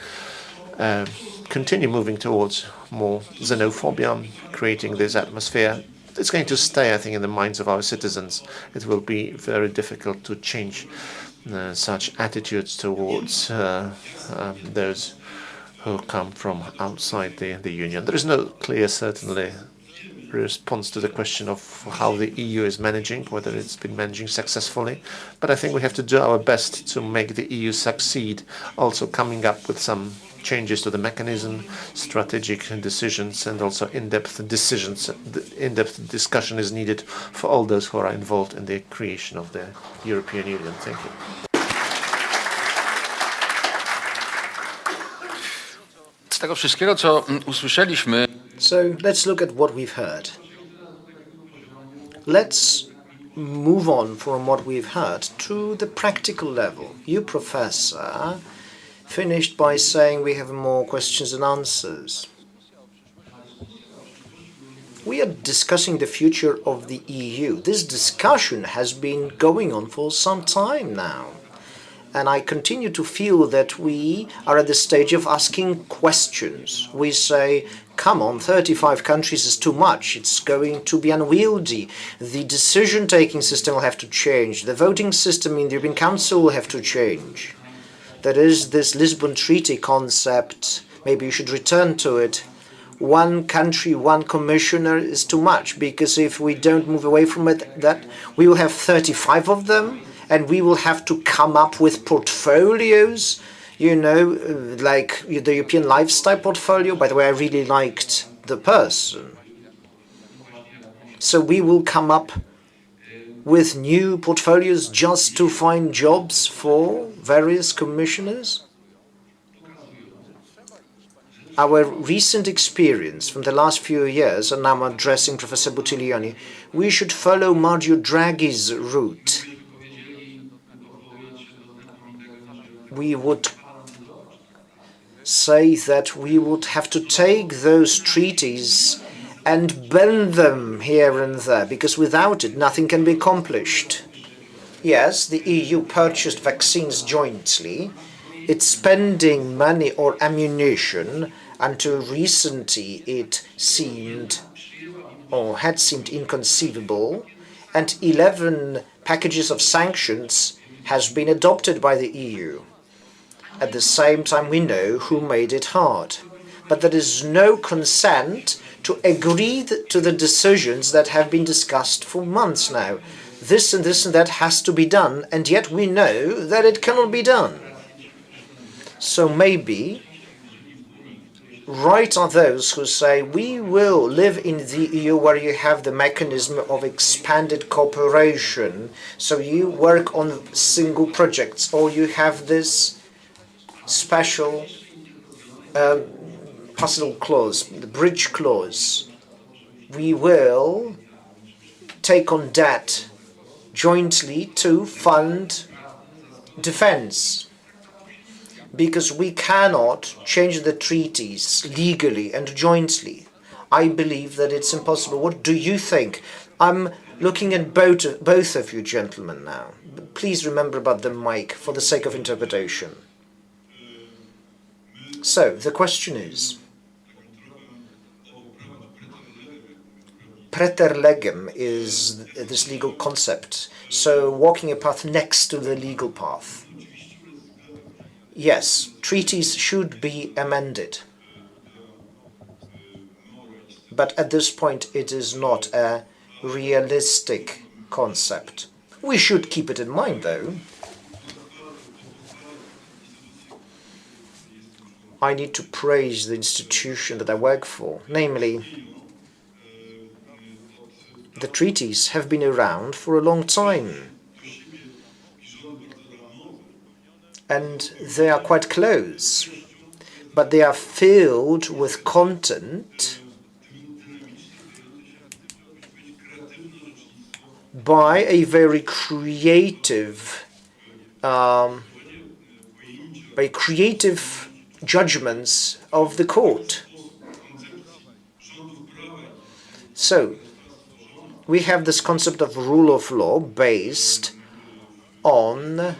Speaker 5: continue moving towards more xenophobia, creating this atmosphere, it's going to stay, I think, in the minds of our citizens. It will be very difficult to change such attitudes towards those who come from outside the Union. There is no clear, certainly, response to the question of how the EU is managing, whether it's been managing successfully. But I think we have to do our best to make the EU succeed, also coming up with some changes to the mechanism, strategic decisions, and also in-depth decisions. In-depth discussion is needed for all those who are involved in the creation of the European Union. Thank you.
Speaker 1: Z tego wszystkiego, co usłyszeliśmy,
Speaker 2: So let's look at what we've heard. Let's move on from what we've heard to the practical level. You, Professor, finished by saying we have more questions and answers. We are discussing the future of the EU. This discussion has been going on for some time now. And I continue to feel that we are at the stage of asking questions. We say, come on, 35 countries is too much. It's going to be unwieldy. The decision-taking system will have to change. The voting system in the European Council will have to change. There is this Lisbon Treaty concept. Maybe you should return to it. One country, one commissioner is too much, because if we don't move away from it, that we will have 35 of them, and we will have to come up with portfolios, you know, like the European lifestyle portfolio. By the way, I really liked the person. So we will come up with new portfolios just to find jobs for various commissioners. Our recent experience from the last few years, and now I'm addressing Professor Buttiglione, we should follow Mario Draghi's route. We would say that we would have to take those treaties and bend them here and there, because without it nothing can be accomplished. Yes, the EU purchased vaccines jointly. It's spending money or ammunition. Until recently it seemed, or had seemed, inconceivable, and 11 packages of sanctions has been adopted by the EU. At the same time, we know who made it hard. But there is no consent to agree to the decisions that have been discussed for months now. This and that has to be done, and yet we know that it cannot be done. So maybe right are those who say we will live in the EU where you have the mechanism of expanded cooperation, so you work on single projects, or you have this special puzzle clause, the bridge clause. We will take on debt jointly to fund defense, because we cannot change the treaties legally and jointly. I believe that it's impossible. What do you think? I'm looking at both of you gentlemen now. Please remember about the mic for the sake of interpretation. So, the question is, praeter legem is this legal concept, so walking a path next to the legal path. Yes, treaties should be amended. But at this point it is not a realistic concept. We should keep it in mind, though. I need to praise the institution that I work for, namely, the treaties have been around for a long time. And they are quite close, but they are filled with content by a very creative, judgments of the court. So, we have this concept of rule of law based on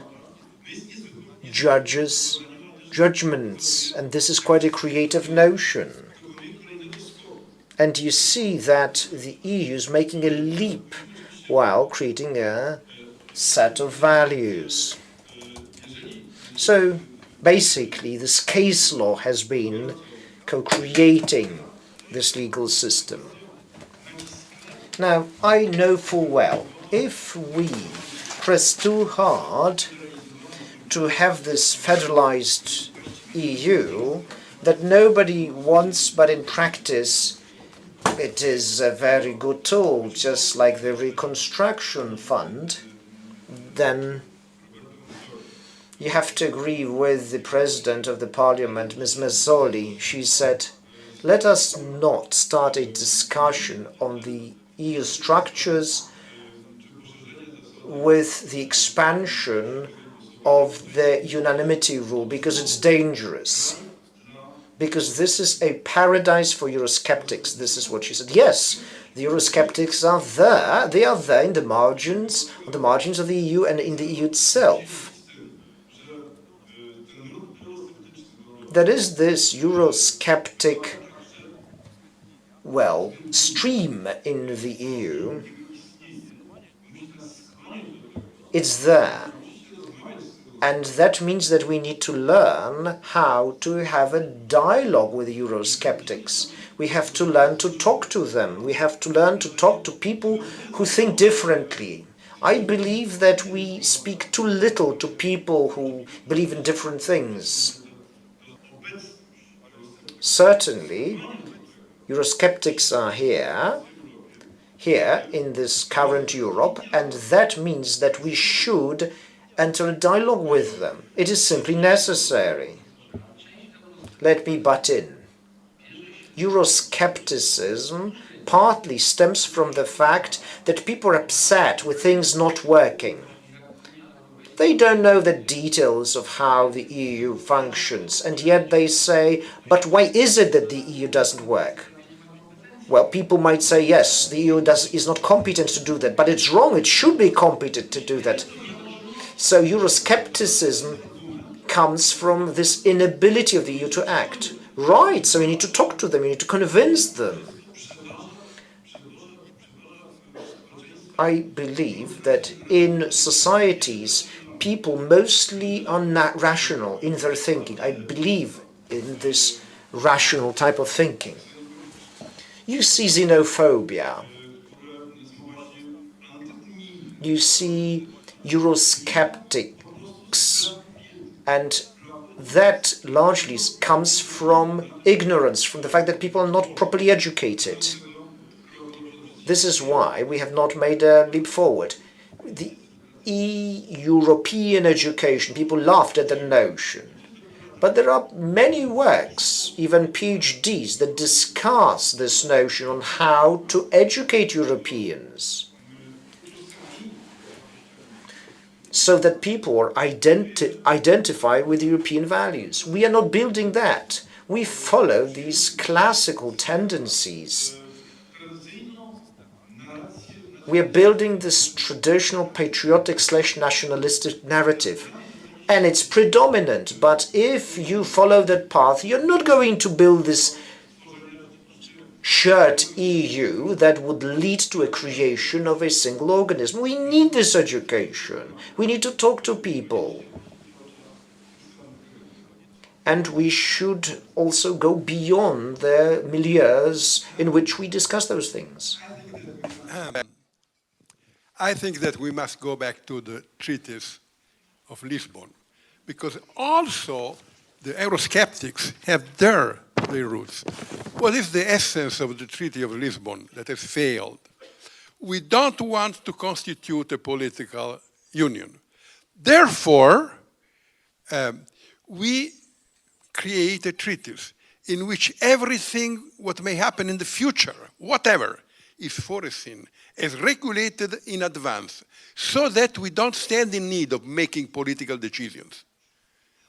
Speaker 2: judges' judgments, and this is quite a creative notion. And you see that the EU is making a leap while creating a set of values. So basically, this case law has been co-creating this legal system. Now, I know full well, if we press too hard to have this federalized EU that nobody wants, but in practice it is a very good tool, just like the reconstruction fund, then you have to agree with the president of the parliament, Ms. Mazzoli. She said, let us not start a discussion on the EU structures with the expansion of the unanimity rule, because it's dangerous. Because this is a paradise for Eurosceptics. This is what she said. Yes, the Eurosceptics are there. They are there in the margins, on the margins of the EU and in the EU itself. There is this Eurosceptic, stream in the EU. It's there. And that means that we need to learn how to have a dialogue with Eurosceptics. We have to learn to talk to them. We have to learn to talk to people who think differently. I believe that we speak too little to people who believe in different things. Certainly, Eurosceptics are here in this current Europe, and that means that we should enter a dialogue with them. It is simply necessary. Let me butt in. Euroscepticism partly stems from the fact that people are upset with things not working. They don't know the details of how the EU functions, and yet they say, but why is it that the EU doesn't work? Well, people might say, yes, the EU is not competent to do that, but it's wrong. It should be competent to do that. So Euroscepticism comes from this inability of the EU to act. Right, so you need to talk to them, you need to convince them. I believe that in societies, people mostly are not rational in their thinking. I believe in this rational type of thinking. You see xenophobia. You see Eurosceptics, and that largely comes from ignorance, from the fact that people are not properly educated. This is why we have not made a leap forward. The European education, people laughed at the notion. But there are many works, even PhDs, that discuss this notion on how to educate Europeans, so that people identify with European values. We are not building that. We follow these classical tendencies. We are building this traditional patriotic/nationalistic narrative. And it's predominant, but if you follow that path, you're not going to build this shared EU that would lead to a creation of a single organism. We need this education. We need to talk to people. And we should also go beyond the milieus in which we discuss those things.
Speaker 4: I think that we must go back to the treatise of Lisbon, because also the Eurosceptics have their roots. What is the essence of the Treaty of Lisbon that has failed? We don't want to constitute a political union. Therefore, we create a treatise in which everything what may happen in the future, whatever, is foreseen, is regulated in advance, so that we don't stand in need of making political decisions.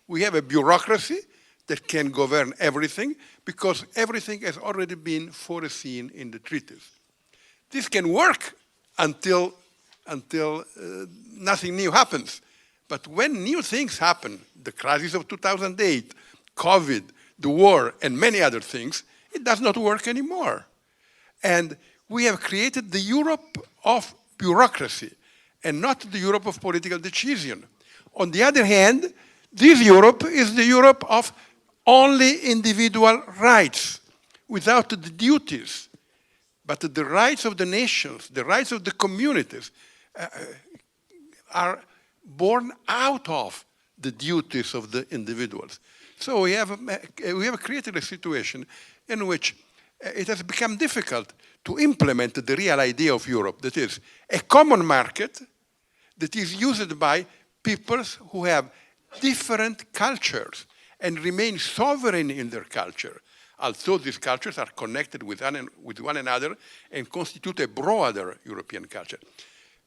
Speaker 4: We have a bureaucracy that can govern everything, because everything has already been foreseen in the treaties. this can work until nothing new happens. But when new things happen, the crisis of 2008, COVID, the war, and many other things, it does not work anymore. And we have created the Europe of bureaucracy and not the Europe of political decision. On the other hand, this Europe is the Europe of only individual rights, without the duties. But the rights of the nations, the rights of the communities are born out of the duties of the individuals. So we have created a situation in which it has become difficult to implement the real idea of Europe, that is, a common market that is used by peoples who have different cultures and remain sovereign in their culture, although these cultures are connected with one another and constitute a broader European culture.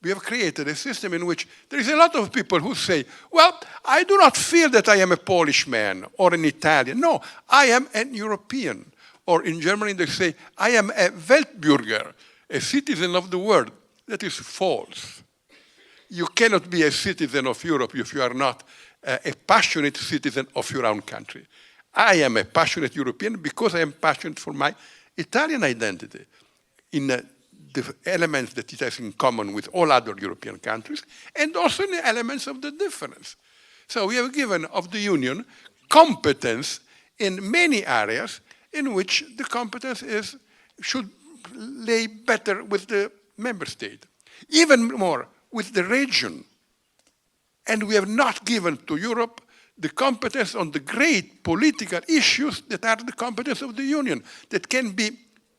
Speaker 4: We have created a system in which there is a lot of people who say, well, I do not feel that I am a Polish man or an Italian. No, I am an European. Or in Germany they say, I am a Weltbürger, a citizen of the world. That is false. You cannot be a citizen of Europe if you are not a passionate citizen of your own country. I am a passionate European because I am passionate for my Italian identity in the elements that it has in common with all other European countries, and also in the elements of the difference. So we have given of the Union competence in many areas in which the competence should lay better with the member state, even more with the region. And we have not given to Europe the competence on the great political issues that are the competence of the Union, that can be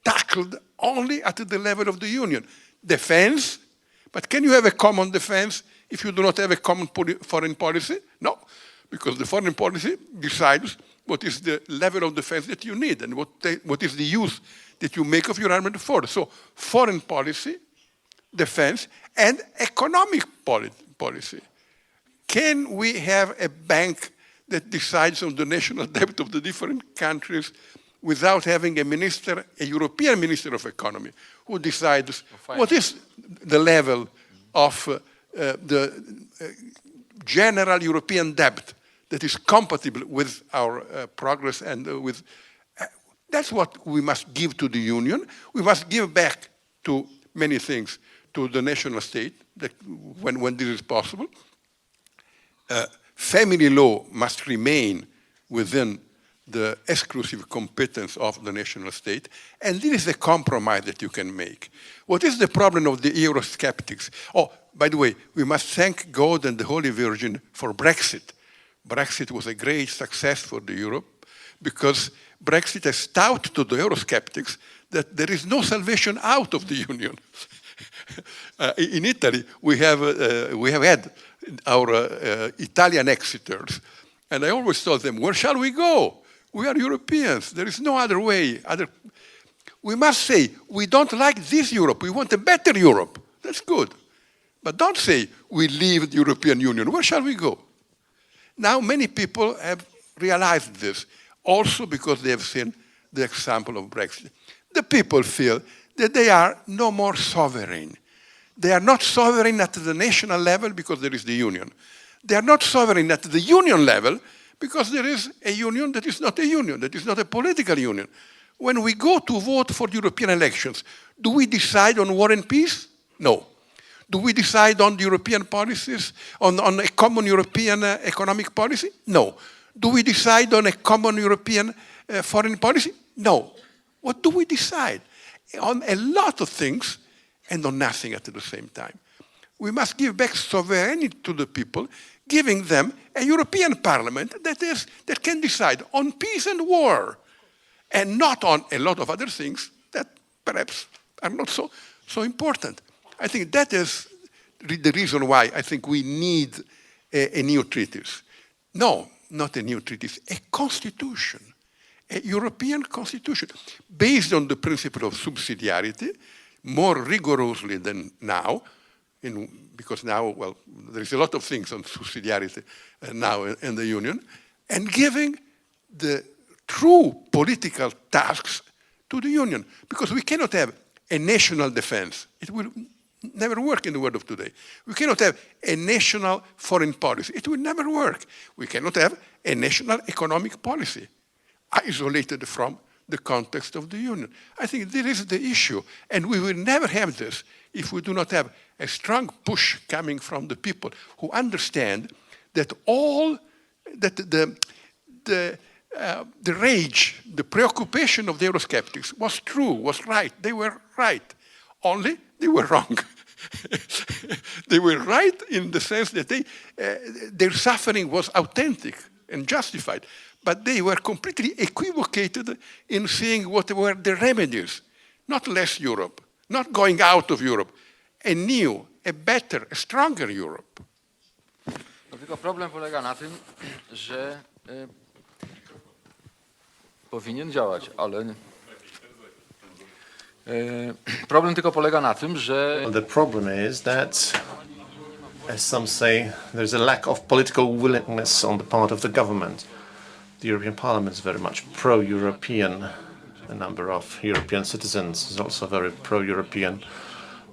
Speaker 4: tackled only at the level of the Union. Defense, but can you have a common defense if you do not have a common foreign policy? No, because the foreign policy decides what is the level of defense that you need and what is the use that you make of your armed force. So foreign policy, defense, and economic policy. Can we have a bank that decides on the national debt of the different countries without having a minister, a European minister of economy, who decides what is the level of the general European debt that is compatible with our progress and with... that's what we must give to the Union. We must give back to many things to the national state that when this is possible. Family law must remain within the exclusive competence of the national state, and this is a compromise that you can make. What is the problem of the Eurosceptics? Oh, by the way, we must thank God and the Holy Virgin for Brexit. Brexit was a great success for the Europe because Brexit has touted to the Eurosceptics that there is no salvation out of the Union. In Italy, we have had our Italian exiters, and I always told them, where shall we go? We are Europeans. There is no other way. We must say, we don't like this Europe. We want a better Europe. That's good. But don't say, we leave the European Union. Where shall we go? Now, many people have realized this, also because they have seen the example of Brexit. The people feel that they are no more sovereign. They are not sovereign at the national level because there is the Union. They are not sovereign at the Union level because there is a union that is not a union, that is not a political union. When we go to vote for European elections, do we decide on war and peace? No. Do we decide on the European policies, on a common European economic policy? No. Do we decide on a common European foreign policy? No. What do we decide? On a lot of things and on nothing at the same time. We must give back sovereignty to the people, giving them a European Parliament that can decide on peace and war, and not on a lot of other things that perhaps are not so important. I think that is the reason why I think we need a new treatise. No, not a new treatise, a constitution, a European constitution, based on the principle of subsidiarity, more rigorously than now, because now, well, there is a lot of things on subsidiarity now in the Union, and giving the true political tasks to the Union. Because we cannot have a national defense. It will never work in the world of today. We cannot have a national foreign policy. It will never work. We cannot have a national economic policy isolated from the context of the Union. I think this is the issue, and we will never have this if we do not have a strong push coming from the people who understand that the rage, the preoccupation of the Eurosceptics was true, was right. They were right. Only they were wrong. They were right in the sense that their suffering was authentic and justified, but they were completely equivocated in seeing what were the remedies. Not less Europe, not going out of Europe, a new, a better, a stronger Europe.
Speaker 1: No tylko problem polega na tym, że powinien działać, ale problem tylko polega na tym, że
Speaker 5: The problem is that, as some say, there's a lack of political willingness on the part of the government. The European Parliament is very much pro-European. A number of European citizens is also very pro-European.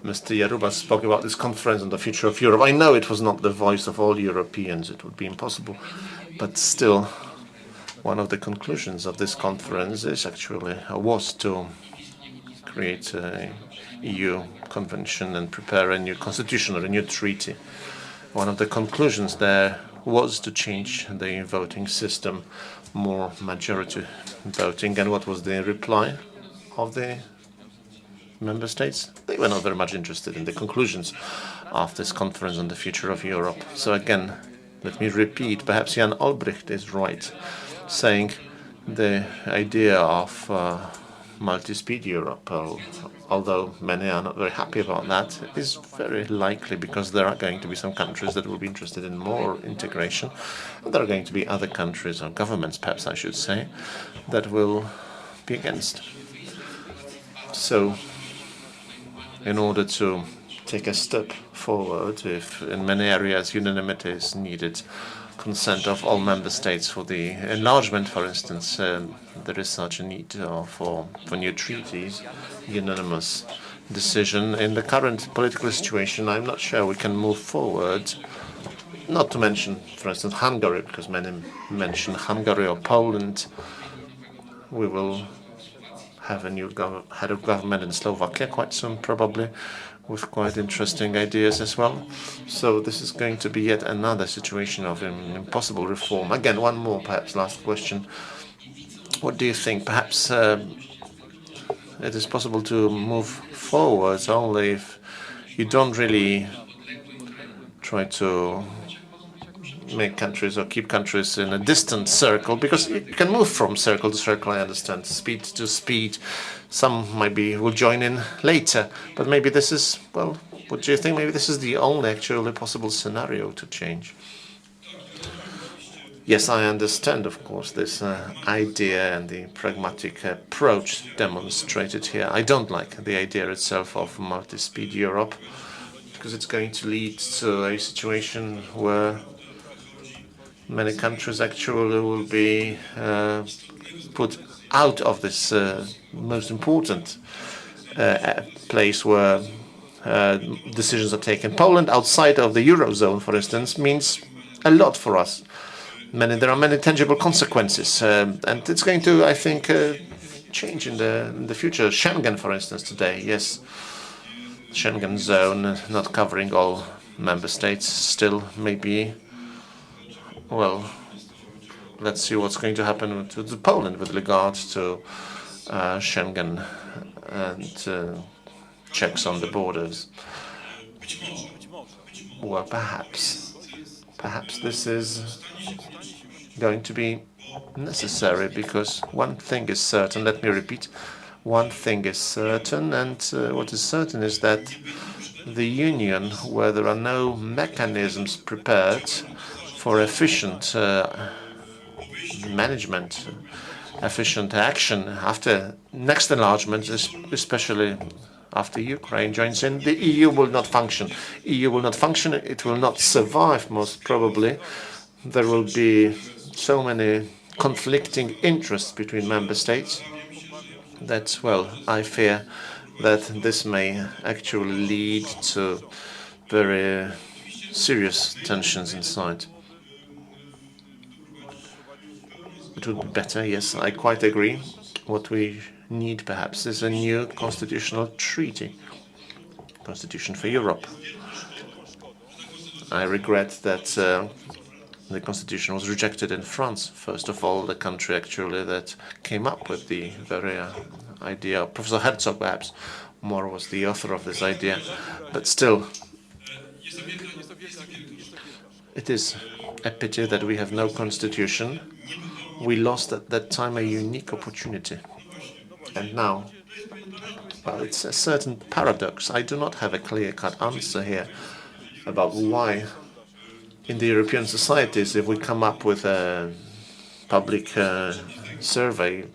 Speaker 5: Mr. Jaruba spoke about this conference on the future of Europe. I know it was not the voice of all Europeans, it would be impossible, but still, one of the conclusions of this conference was to create an EU convention and prepare a new constitution or a new treaty. One of the conclusions there was to change the voting system, more majority voting. And what was the reply of the member states? They were not very much interested in the conclusions of this conference on the future of Europe. So again, let me repeat, perhaps Jan Olbrycht is right, saying the idea of multi-speed Europe, although many are not very happy about that, is very likely because there are going to be some countries that will be interested in more integration, and there are going to be other countries, or governments perhaps I should say, that will be against. So, in order to take a step forward, if in many areas unanimity is needed, consent of all member states for the enlargement, for instance, there is such a need for new treaties, unanimous decision. In the current political situation, I'm not sure we can move forward, not to mention, for instance, Hungary, because many mention Hungary or Poland. We will have a new head of government in Slovakia quite soon, probably, with quite interesting ideas as well. So this is going to be yet another situation of impossible reform. Again, one more, perhaps last question. What do you think? Perhaps it is possible to move forward only if you don't really try to make countries or keep countries in a distant circle, because you can move from circle to circle, I understand, speed to speed. Some maybe will join in later, but maybe this is, well, what do you think? Maybe this is the only actually possible scenario to change. Yes, I understand, of course, this idea and the pragmatic approach demonstrated here. I don't like the idea itself of multi-speed Europe, because it's going to lead to a situation where many countries actually will be put out of this most important place where decisions are taken. Poland, outside of the Eurozone, for instance, means a lot for us. There are many tangible consequences, and it's going to, I think, change in the future. Schengen, for instance, today, yes, Schengen zone not covering all member states, still maybe. Well, let's see what's going to happen to Poland with regard to Schengen and checks on the borders. Well, perhaps this is going to be necessary, because one thing is certain, let me repeat, one thing is certain, and what is certain is that the Union, where there are no mechanisms prepared for efficient management, efficient action after next enlargement, especially after Ukraine joins in, the EU will not function. EU will not function, it will not survive, most probably. There will be so many conflicting interests between member states that, well, I fear that this may actually lead to very serious tensions inside. It would be better, yes, I quite agree. What we need perhaps is a new constitutional treaty, Constitution for Europe. I regret that the constitution was rejected in France. First of all, the country actually that came up with the very idea. Professor Herzog, perhaps, more was the author of this idea. But still, it is a pity that we have no constitution. We lost at that time a unique opportunity. And now, well, it's a certain paradox. I do not have a clear-cut answer here about why in the European societies, if we come up with a public survey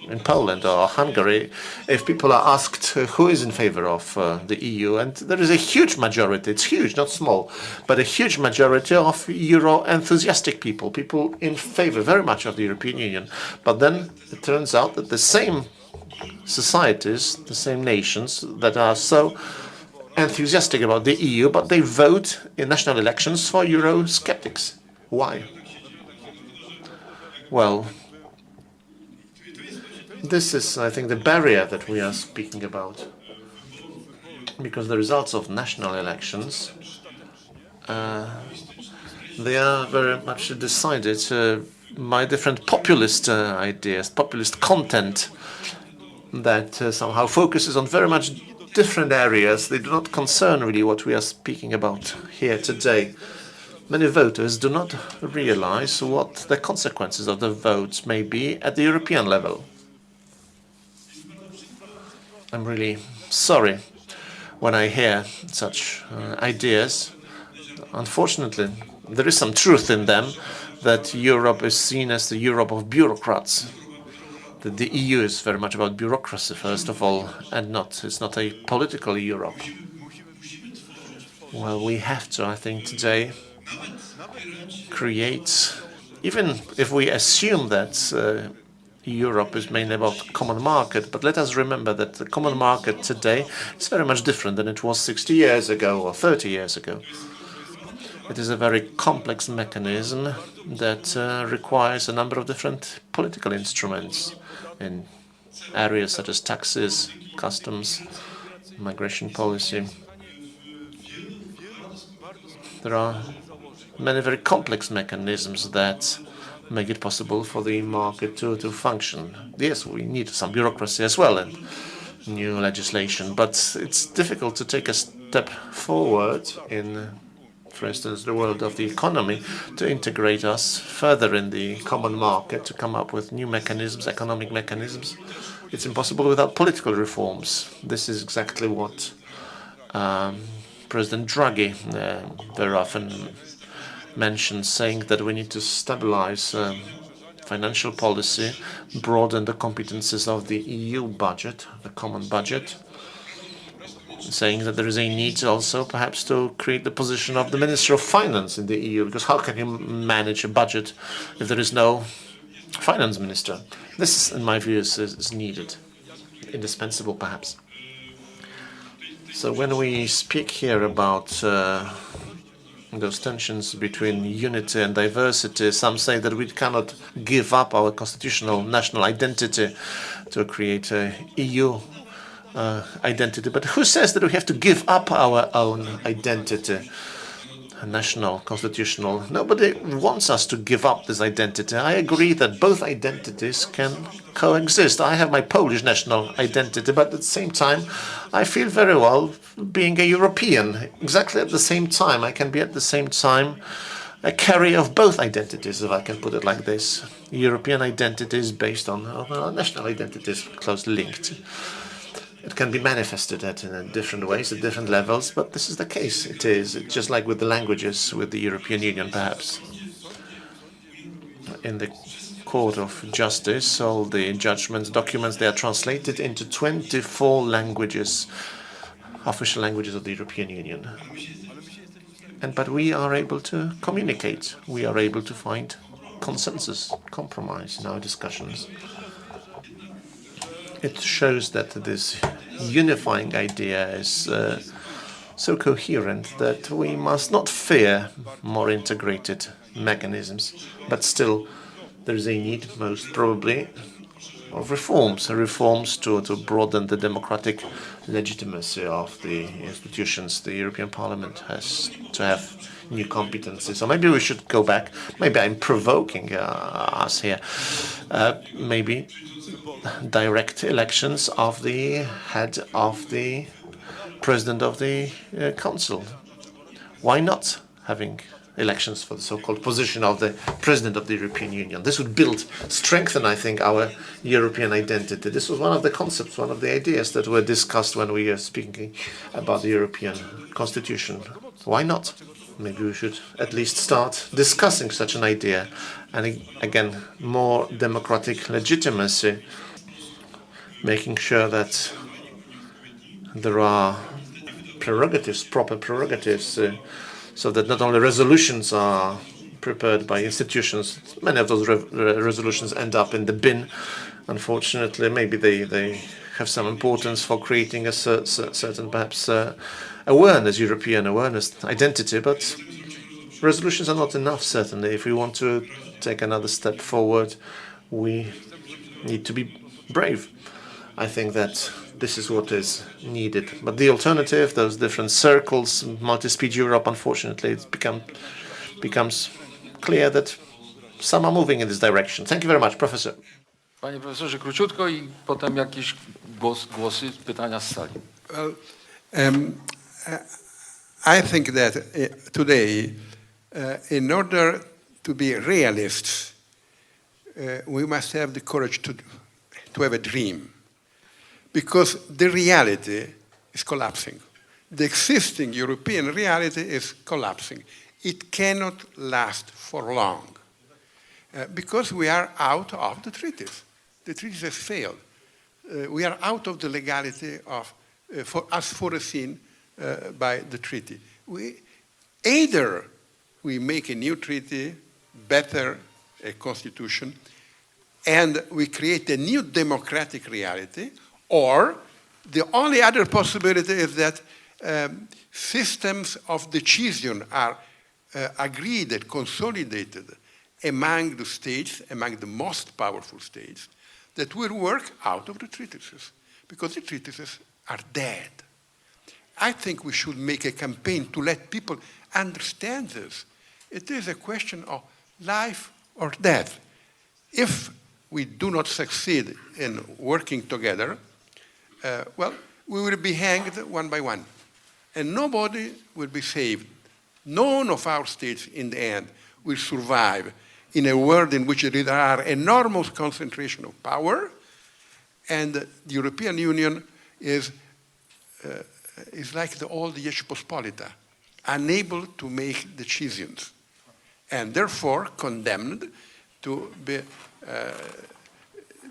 Speaker 5: in Poland or Hungary, if people are asked who is in favor of the EU, and there is a huge majority, it's huge, not small, but a huge majority of Euro-enthusiastic people, people in favor very much of the European Union. But then it turns out that the same societies, the same nations that are so enthusiastic about the EU, but they vote in national elections for Eurosceptics. Why? Well, this is, I think, the barrier that we are speaking about. Because the results of national elections, they are very much decided by different populist ideas, populist content that somehow focuses on very much different areas. They do not concern really what we are speaking about here today. Many voters do not realize what the consequences of the votes may be at the European level. I'm really sorry when I hear such ideas. Unfortunately, there is some truth in them, that Europe is seen as the Europe of bureaucrats. That the EU is very much about bureaucracy, first of all, and it's not a political Europe. Well, we have to, I think, today create, even if we assume that Europe is mainly about common market, but let us remember that the common market today is very much different than it was 60 years ago or 30 years ago. It is a very complex mechanism that requires a number of different political instruments in areas such as taxes, customs, migration policy. There are many very complex mechanisms that make it possible for the market to function. Yes, we need some bureaucracy as well and new legislation, but it's difficult to take a step forward in, for instance, the world of the economy, to integrate us further in the common market, to come up with new mechanisms, economic mechanisms. It's impossible without political reforms. This is exactly what President Draghi very often mentions, saying that we need to stabilize financial policy, broaden the competences of the EU budget, the common budget, saying that there is a need also perhaps to create the position of the Minister of Finance in the EU, because how can you manage a budget if there is no finance minister? This, in my view, is needed, indispensable perhaps. So when we speak here about those tensions between unity and diversity, some say that we cannot give up our constitutional national identity to create a EU identity. But who says that we have to give up our own identity, national, constitutional? Nobody wants us to give up this identity. I agree that both identities can coexist. I have my Polish national identity, but at the same time, I feel very well being a European. Exactly at the same time, I can be at the same time a carrier of both identities, if I can put it like this. European identity is based on national identities, closely linked. It can be manifested in different ways, at different levels, but this is the case. It is just like with the languages, with the European Union, perhaps. In the Court of Justice, all the judgments, documents, they are translated into 24 languages, official languages of the European Union. But we are able to communicate. We are able to find consensus, compromise in our discussions. It shows that this unifying idea is so coherent that we must not fear more integrated mechanisms, but still there is a need, most probably, of reforms to broaden the democratic legitimacy of the institutions. The European Parliament has to have new competencies. So maybe we should go back. Maybe I'm provoking us here. Maybe direct elections of the head of the president of the council. Why not having elections for the so-called position of the president of the European Union? This would strengthen, I think, our European identity. This was one of the concepts, one of the ideas that were discussed when we were speaking about the European Constitution. Why not? Maybe we should at least start discussing such an idea. And again, more democratic legitimacy, making sure that there are prerogatives, proper prerogatives, so that not only resolutions are prepared by institutions, many of those resolutions end up in the bin. Unfortunately, maybe they have some importance for creating a certain, perhaps, awareness, European awareness, identity, but resolutions are not enough, certainly. If we want to take another step forward, we need to be brave. I think that this is what is needed. But the alternative, those different circles, multi-speed Europe, unfortunately, it becomes clear that some are moving in this direction. Thank you very much, Professor.
Speaker 1: Panie profesorze, króciutko i potem jakieś głosy, pytania z sali.
Speaker 4: Well, I think that today, in order to be realists, we must have the courage to have a dream. Because the reality is collapsing. The existing European reality is collapsing. It cannot last for long. Because we are out of the treaties. The treaties have failed. We are out of the legality of, for us foreseen by the treaty. Either we make a new treaty, better a constitution, and we create a new democratic reality, or the only other possibility is that systems of decision are agreed and consolidated among the states, among the most powerful states, that will work out of the treatises, because the treatises are dead. I think we should make a campaign to let people understand this. It is a question of life or death. If we do not succeed in working together, well, we will be hanged one by one, and nobody will be saved. None of our states, in the end, will survive in a world in which there are enormous concentration of power, and the European Union is like the old Rzeczpospolita, unable to make decisions, and therefore condemned to be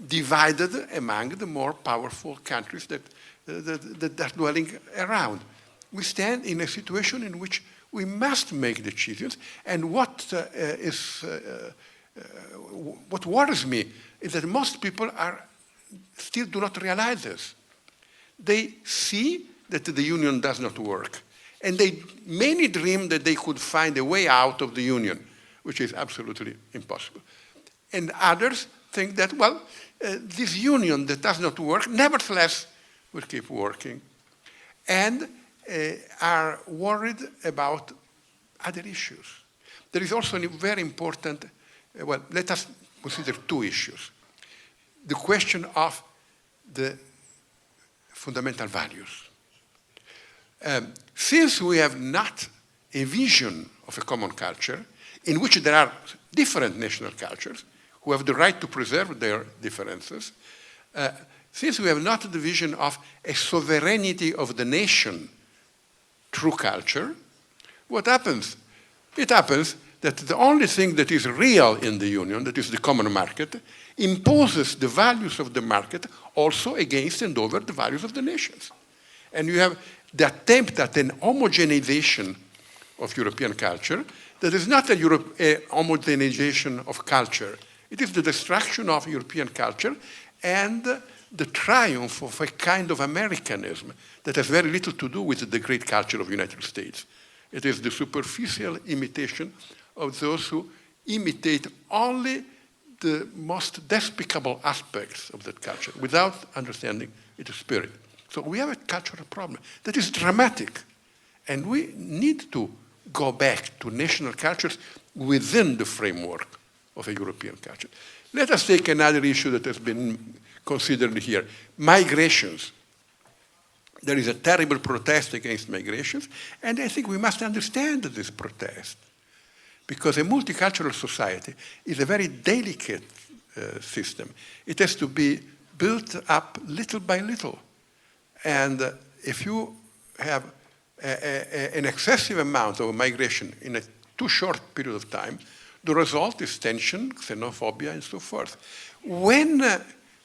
Speaker 4: divided among the more powerful countries that are dwelling around. We stand in a situation in which we must make decisions, and what worries me is that most people still do not realize this. They see that the union does not work, and many dream that they could find a way out of the union, which is absolutely impossible. And others think that, well, this union that does not work, nevertheless, will keep working, and are worried about other issues. There is also a very important, well, let us consider two issues. The question of the fundamental values. Since we have not a vision of a common culture, in which there are different national cultures, who have the right to preserve their differences, since we have not the vision of a sovereignty of the nation through culture, what happens? It happens that the only thing that is real in the union, that is the common market, imposes the values of the market also against and over the values of the nations. And you have the attempt at an homogenization of European culture that is not a homogenization of culture. It is the destruction of European culture and the triumph of a kind of Americanism that has very little to do with the great culture of the United States. It is the superficial imitation of those who imitate only the most despicable aspects of that culture without understanding its spirit. So we have a cultural problem that is dramatic, and we need to go back to national cultures within the framework of a European culture. Let us take another issue that has been considered here, migrations. There is a terrible protest against migrations, and I think we must understand this protest, because a multicultural society is a very delicate system. It has to be built up little by little. And if you have an excessive amount of migration in a too short period of time, the result is tension, xenophobia, and so forth. When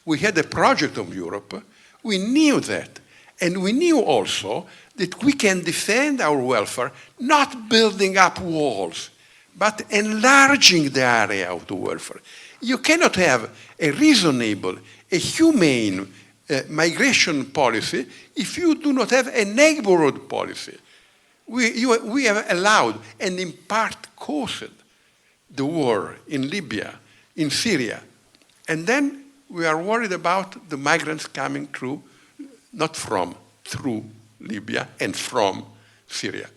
Speaker 4: we had a project of Europe, we knew that. And we knew also that we can defend our welfare not building up walls, but enlarging the area of the welfare. You cannot have a reasonable, a humane migration policy if you do not have a neighborhood policy. We have allowed and in part caused the war in Libya, in Syria. And then we are worried about the migrants coming through, not from, through Libya and from Syria.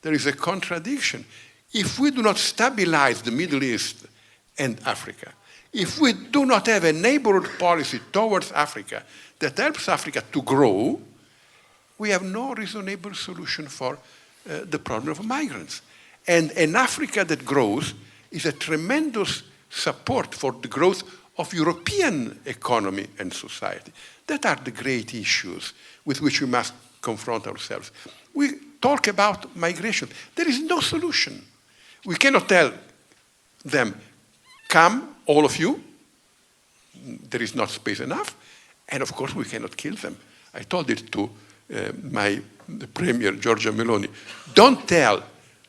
Speaker 4: There is a contradiction. If we do not stabilize the Middle East and Africa, if we do not have a neighborhood policy towards Africa that helps Africa to grow, we have no reasonable solution for the problem of migrants. And an Africa that grows is a tremendous support for the growth of European economy and society. That are the great issues with which we must confront ourselves. We talk about migration. There is no solution. We cannot tell them, come, all of you. There is not space enough. And of course, we cannot kill them. I told it to the Premier, Giorgia Meloni. Don't tell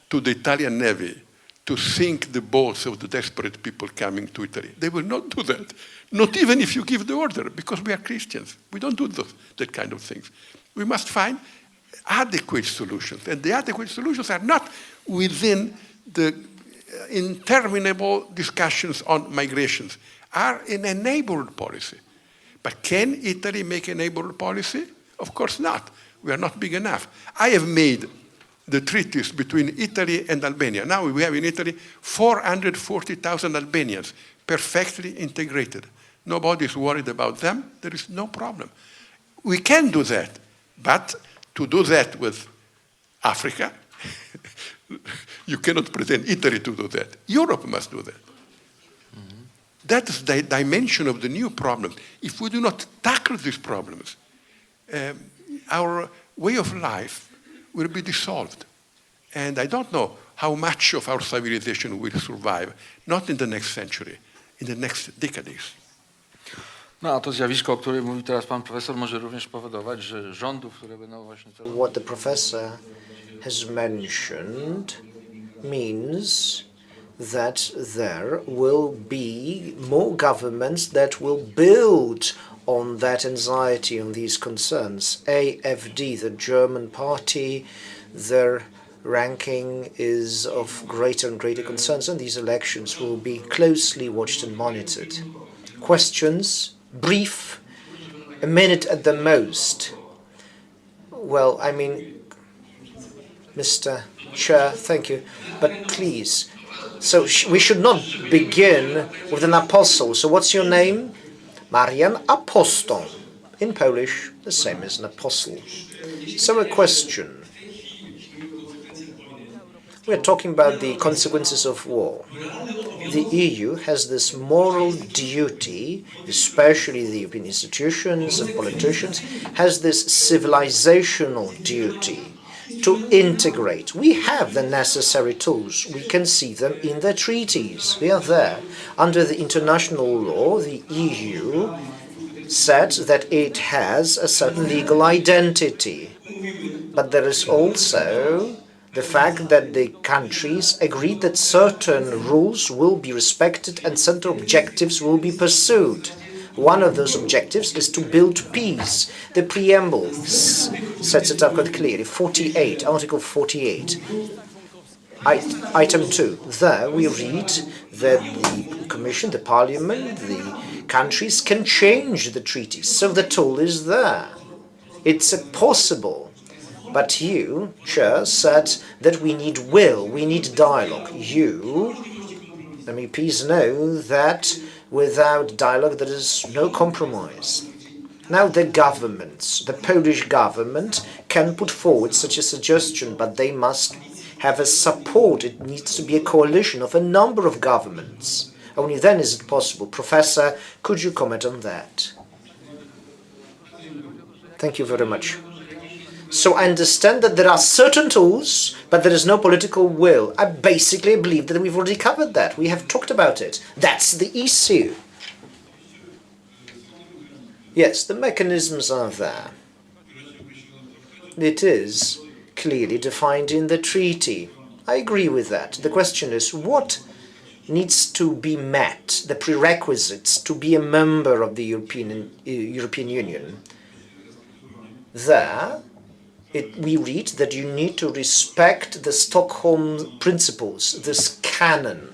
Speaker 4: to the Italian Navy to sink the boats of the desperate people coming to Italy. They will not do that. Not even if you give the order, because we are Christians. We don't do that kind of things. We must find adequate solutions. And the adequate solutions are not within the interminable discussions on migrations, are in a neighborhood policy. But can Italy make a neighborhood policy? Of course not. We are not big enough. I have made the treaties between Italy and Albania. Now we have in Italy 440,000 Albanians, perfectly integrated. Nobody is worried about them. There is no problem. We can do that, but to do that with Africa, you cannot pretend Italy to do that. Europe must do that. Mm-hmm. That is the dimension of the new problem. If we do not tackle these problems, our way of life will be dissolved. And I don't know how much of our civilization will survive, not in the next century, in the next decades.
Speaker 1: No, a to zjawisko, o którym mówi teraz pan profesor, może również powodować, że rządów, które będą właśnie...
Speaker 2: What the professor has mentioned means that there will be more governments that will build on that anxiety, on these concerns. AfD, the German party, their ranking is of greater and greater concerns, and these elections will be closely watched and monitored. Questions? Brief, a minute at the most. Well, I mean, Mr. Chair, thank you, but please. So we should not begin with an apostle. So what's your name? Marian Apostol. In Polish, the same as an apostle. So a question. We are talking about the consequences of war. The EU has this moral duty, especially the European institutions and politicians, has this civilizational duty to integrate. We have the necessary tools. We can see them in the treaties. They are there. Under the international law, the EU said that it has a certain legal identity. But there is also the fact that the countries agreed that certain rules will be respected and certain objectives will be pursued. One of those objectives is to build peace. The preamble sets it up quite clearly. 48, Article 48. Item 2. There we read that the Commission, the Parliament, the countries can change the treaties. So the tool is there. It's possible. But you, Chair, said that we need will, we need dialogue. You, MEPs, know that without dialogue there is no compromise. Now the governments, the Polish government, can put forward such a suggestion, but they must have a support. It needs to be a coalition of a number of governments. Only then is it possible. Professor, could you comment on that? Thank you very much. So I understand that there are certain tools, but there is no political will. I basically believe that we've already covered that. We have talked about it. That's the issue. Yes, the mechanisms are there. It is clearly defined in the treaty. I agree with that. The question is, what needs to be met, the prerequisites to be a member of the European Union? There, we read that you need to respect the Stockholm principles, this canon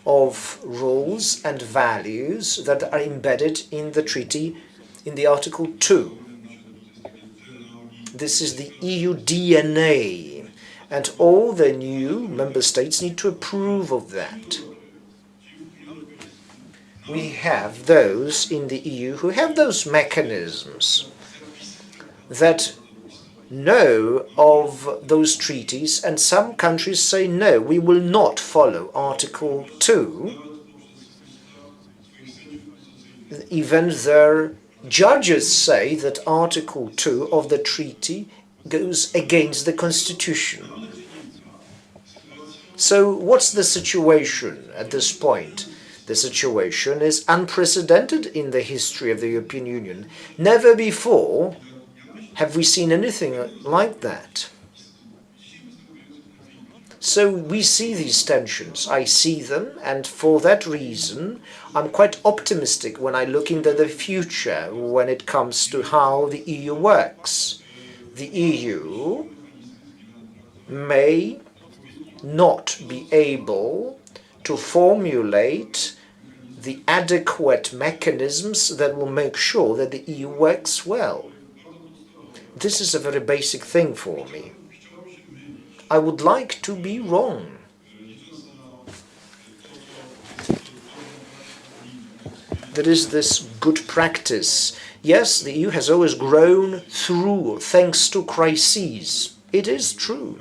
Speaker 2: of rules and values that are embedded in the treaty in the Article 2. This is the EU DNA, and all the new member states need to approve of that. We have those in the EU who have those mechanisms that know of those treaties, and some countries say, no, we will not follow Article 2. Even their judges say that Article 2 of the treaty goes against the Constitution. So what's the situation at this point? The situation is unprecedented in the history of the European Union. Never before have we seen anything like that. So we see these tensions. I see them, and for that reason, I'm quite optimistic when I look into the future when it comes to how the EU works. The EU may not be able to formulate the adequate mechanisms that will make sure that the EU works well. This is a very basic thing for me. I would like to be wrong. There is this good practice. Yes, the EU has always grown through, thanks to crises. It is true.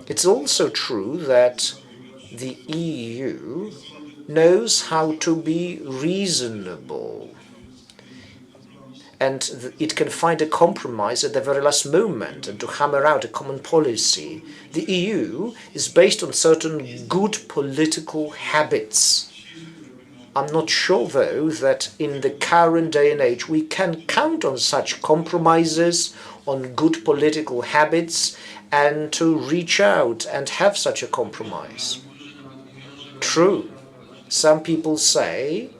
Speaker 2: It's also true that the EU knows how to be reasonable, and it can find a compromise at the very last moment and to hammer out a common policy. The EU is based on certain good political habits. I'm not sure, though, that in the current day and age we can count on such compromises, on good political habits, and to reach out and have such a compromise. True, some people say,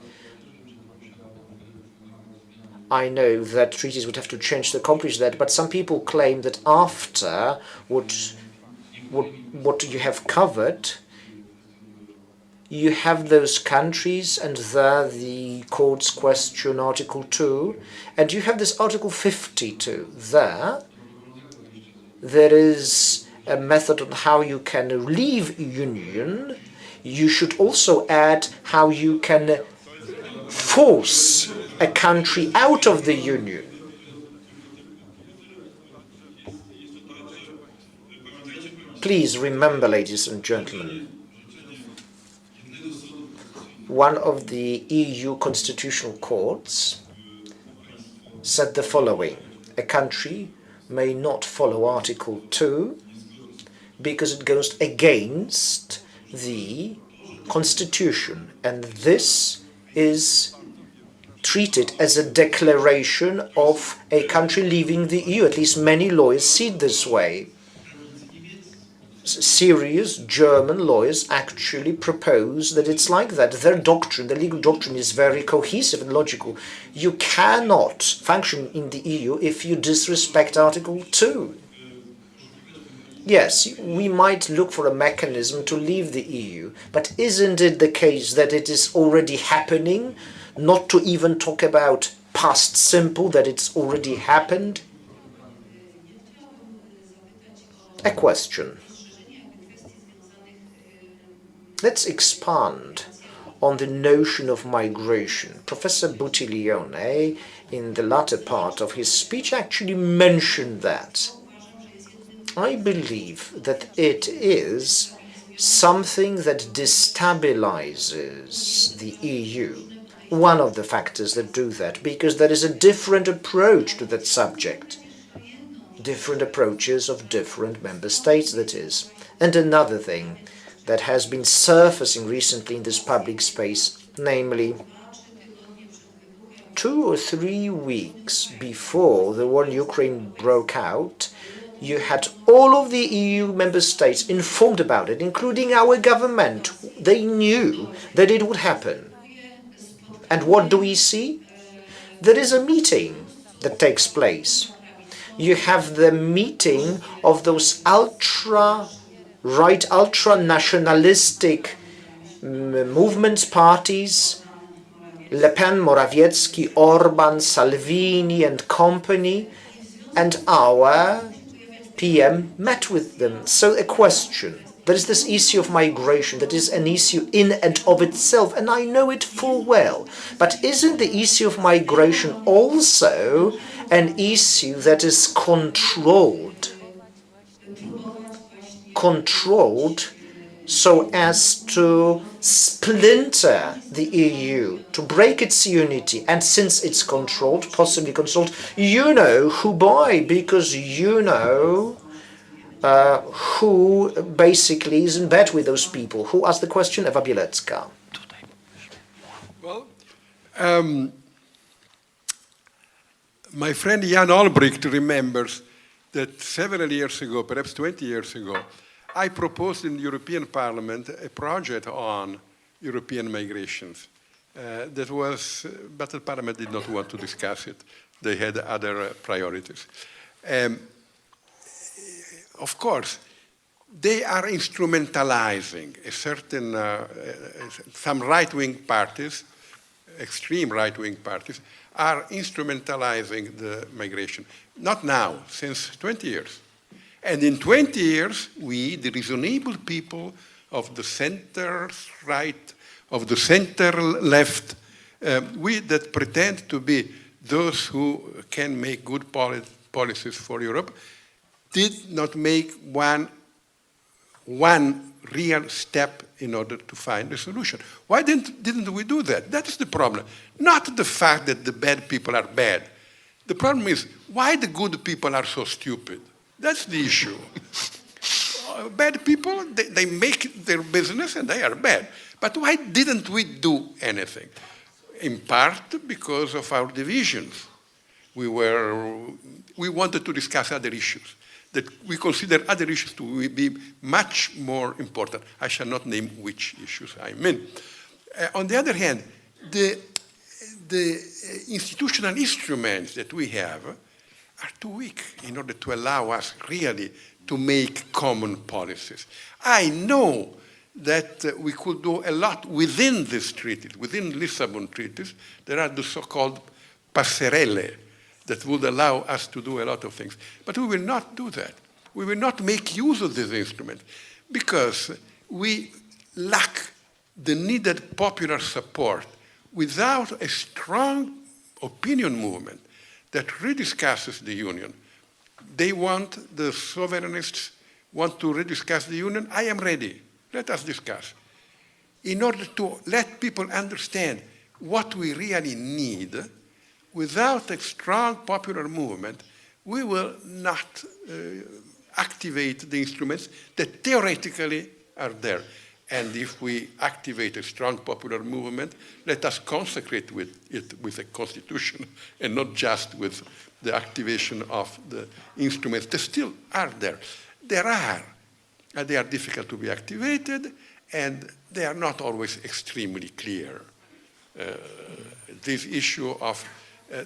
Speaker 2: I know that treaties would have to change to accomplish that, but some people claim that after what you have covered, you have those countries, and there the courts question Article 2, and you have this Article 52. There is a method on how you can leave union. You should also add how you can force a country out of the union. Please remember, ladies and gentlemen, one of the EU constitutional courts said the following: a country may not follow Article 2 because it goes against the Constitution, and this is treated as a declaration of a country leaving the EU. At least many lawyers see it this way. serious German lawyers actually propose that it's like that. Their doctrine, the legal doctrine, is very cohesive and logical. You cannot function in the EU if you disrespect Article 2. Yes, we might look for a mechanism to leave the EU, but isn't it the case that it is already happening? Not to even talk about past simple, that it's already happened? A question. Let's expand on the notion of migration. Professor Buttiglione, in the latter part of his speech, actually mentioned that. I believe that it is something that destabilizes the EU. One of the factors that do that, because there is a different approach to that subject. Different approaches of different member states, that is. And another thing that has been surfacing recently in this public space, namely 2 or 3 weeks before the war in Ukraine broke out, you had all of the EU member states informed about it, including our government. They knew that it would happen. And what do we see? There is a meeting that takes place. You have the meeting of those ultra-right, ultra-nationalistic movements, parties, Le Pen, Morawiecki, Orban, Salvini and company, and our PM met with them. So a question. There is this issue of migration that is an issue in and of itself, and I know it full well. But isn't the issue of migration also an issue that is controlled? Controlled so as to splinter the EU, to break its unity. And since it's controlled, possibly controlled, you know who by, because you know who basically is in bed with those people. Who asked the question? Ewa Bielecka.
Speaker 4: Well, my friend Jan Olbrycht remembers that several years ago, perhaps 20 years ago, I proposed in the European Parliament a project on European migrations. But the Parliament did not want to discuss it. They had other priorities. Of course, they are instrumentalizing some right-wing parties, extreme right-wing parties, are instrumentalizing the migration. Not now, since 20 years. And in 20 years, we, the reasonable people of the center-right, of the center-left, we that pretend to be those who can make good policies for Europe, did not make one real step in order to find a solution. Why didn't we do that? That is the problem. Not the fact that the bad people are bad. The problem is why the good people are so stupid. That's the issue. Bad people, they make their business and they are bad. But why didn't we do anything? In part because of our divisions. We wanted to discuss other issues, that we consider other issues to be much more important. I shall not name which issues I mean. On the other hand, the institutional instruments that we have are too weak in order to allow us really to make common policies. I know that we could do a lot within this treaty, within Lisbon treaties. There are the so-called passerelle that would allow us to do a lot of things. But we will not do that. We will not make use of this instrument because we lack the needed popular support without a strong opinion movement that rediscusses the Union. The sovereignists want to rediscuss the Union. I am ready. Let us discuss. In order to let people understand what we really need, without a strong popular movement, we will not activate the instruments that theoretically are there. And if we activate a strong popular movement, let us consecrate it with a constitution and not just with the activation of the instruments that still are there. There are and they are difficult to be activated, and they are not always extremely clear. This issue of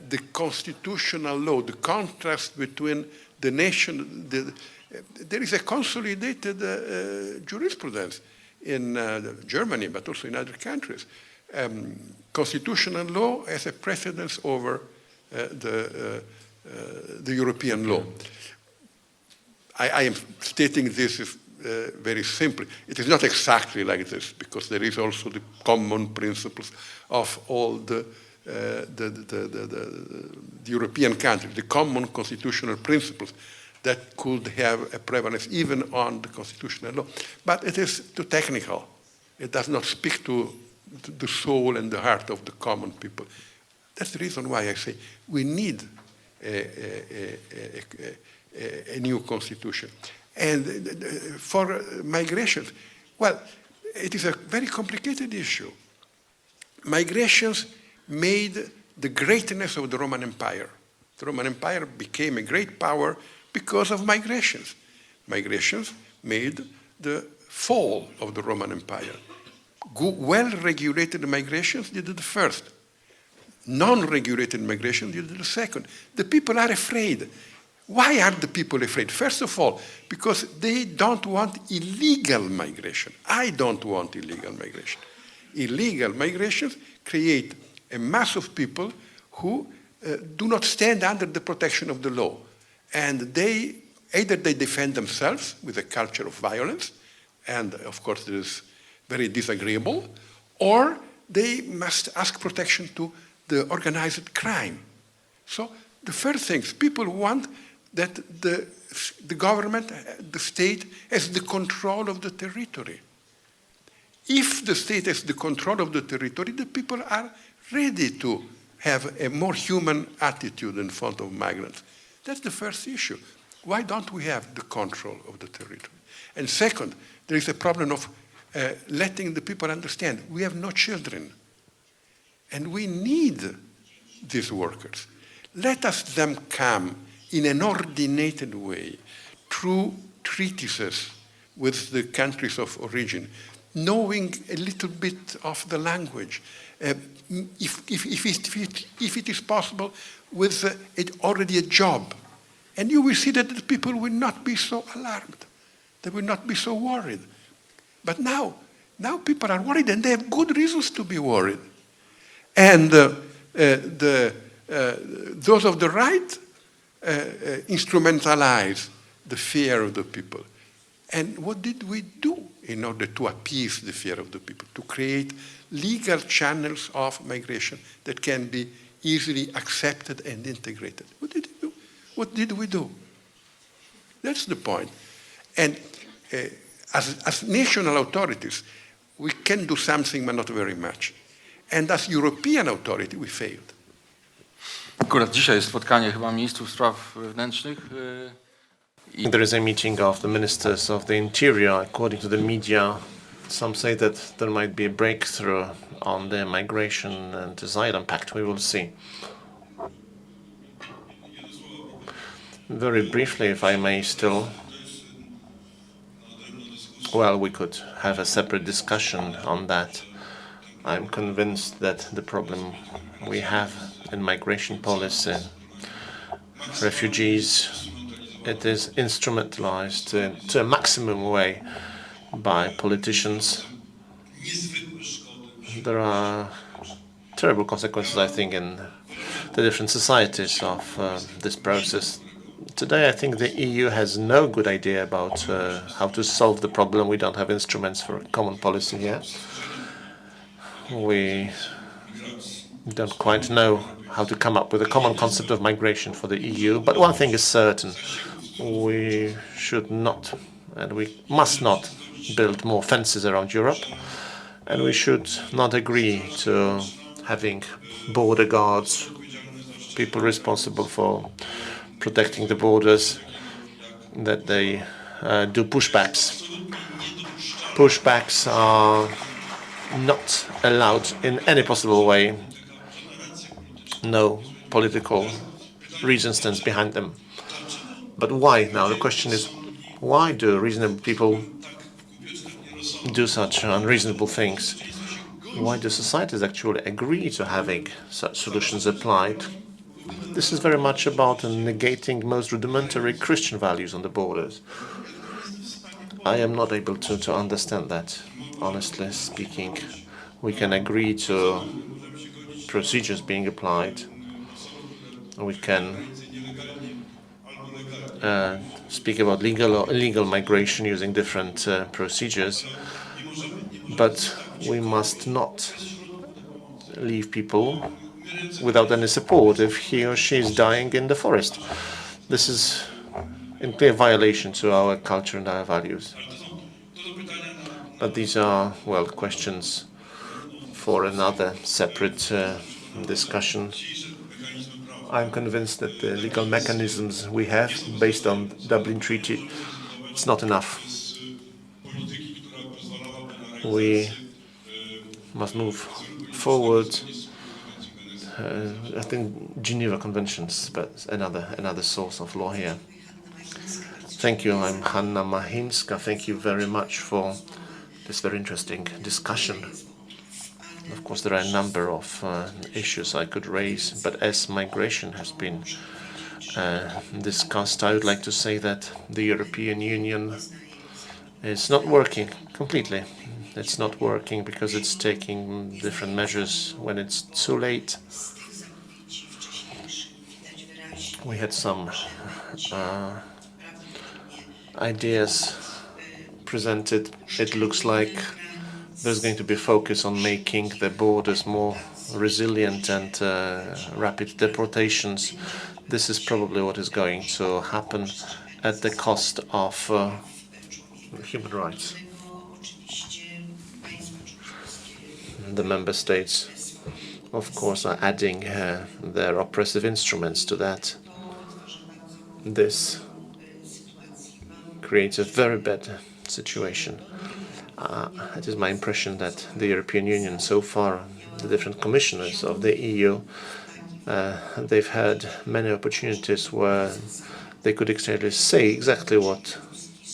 Speaker 4: the constitutional law, the contrast between the nation, there is a consolidated jurisprudence in Germany, but also in other countries. Constitutional law has a precedence over the European law. I am stating this very simply. It is not exactly like this, because there is also the common principles of all the European countries, the common constitutional principles that could have a prevalence even on the constitutional law. But it is too technical. It does not speak to the soul and the heart of the common people. That's the reason why I say we need a new constitution. And for migration, well, it is a very complicated issue. Migrations made the greatness of the Roman Empire. The Roman Empire became a great power because of migrations. Migrations made the fall of the Roman Empire. Well-regulated migrations did the first. Non-regulated migration did the second. The people are afraid. Why are the people afraid? First of all, because they don't want illegal migration. I don't want illegal migration. Illegal migrations create a mass of people who do not stand under the protection of the law. And either they defend themselves with a culture of violence, and of course this is very disagreeable, or they must ask protection to the organized crime. So the first thing, people want that the government, the state, has the control of the territory. If the state has the control of the territory, the people are ready to have a more human attitude in front of migrants. That's the first issue. Why don't we have the control of the territory? And second, there is a problem of letting the people understand we have no children. And we need these workers. Let them come in an ordinated way through treaties with the countries of origin, knowing a little bit of the language. If it is possible, with already a job. And you will see that the people will not be so alarmed. They will not be so worried. But now people are worried, and they have good reasons to be worried. And those of the right instrumentalize the fear of the people. And what did we do in order to appease the fear of the people? To create legal channels of migration that can be easily accepted and integrated. What did we do? What did we do? That's the point. And as national authorities, we can do something, but not very much. And as European authority, we failed.
Speaker 1: Akurat dzisiaj jest spotkanie chyba ministrów spraw wewnętrznych.
Speaker 5: There is a meeting of the ministers of the interior. According to the media, some say that there might be a breakthrough on the migration and asylum pact. We will see. Very briefly, if I may still, well, we could have a separate discussion on that. I'm convinced that the problem we have in migration policy, refugees, it is instrumentalized to a maximum way by politicians. There are terrible consequences, I think, in the different societies of this process. Today, I think the EU has no good idea about how to solve the problem. We don't have instruments for a common policy here. We don't quite know how to come up with a common concept of migration for the EU. But one thing is certain. We should not, and we must not, build more fences around Europe. And we should not agree to having border guards, people responsible for protecting the borders, that they do pushbacks. Pushbacks are not allowed in any possible way. No political reason stands behind them. But why now? The question is, Why do reasonable people do such unreasonable things? Why do societies actually agree to having such solutions applied? This is very much about negating most rudimentary Christian values on the borders. I am not able to understand that, honestly speaking. We can agree to procedures being applied. We can speak about legal or illegal migration using different procedures, but we must not leave people without any support if he or she is dying in the forest. This is in clear violation to our culture and our values. But these are, well, questions for another separate discussion. I'm convinced that the legal mechanisms we have based on the Dublin Treaty, it's not enough. We must move forward. I think Geneva Conventions, but another source of law here. Thank you. I'm Hanna Machińska. Thank you very much for this very interesting discussion. Of course, there are a number of issues I could raise, but as migration has been discussed, I would like to say that the European Union is not working completely. It's not working because it's taking different measures when it's too late. We had some ideas presented. It looks like there's going to be a focus on making the borders more resilient and rapid deportations. This is probably what is going to happen at the cost of human rights. The member states, of course, are adding their oppressive instruments to that. This creates a very bad situation. It is my impression that the European Union, so far, the different commissioners of the EU, they've had many opportunities where they could say exactly what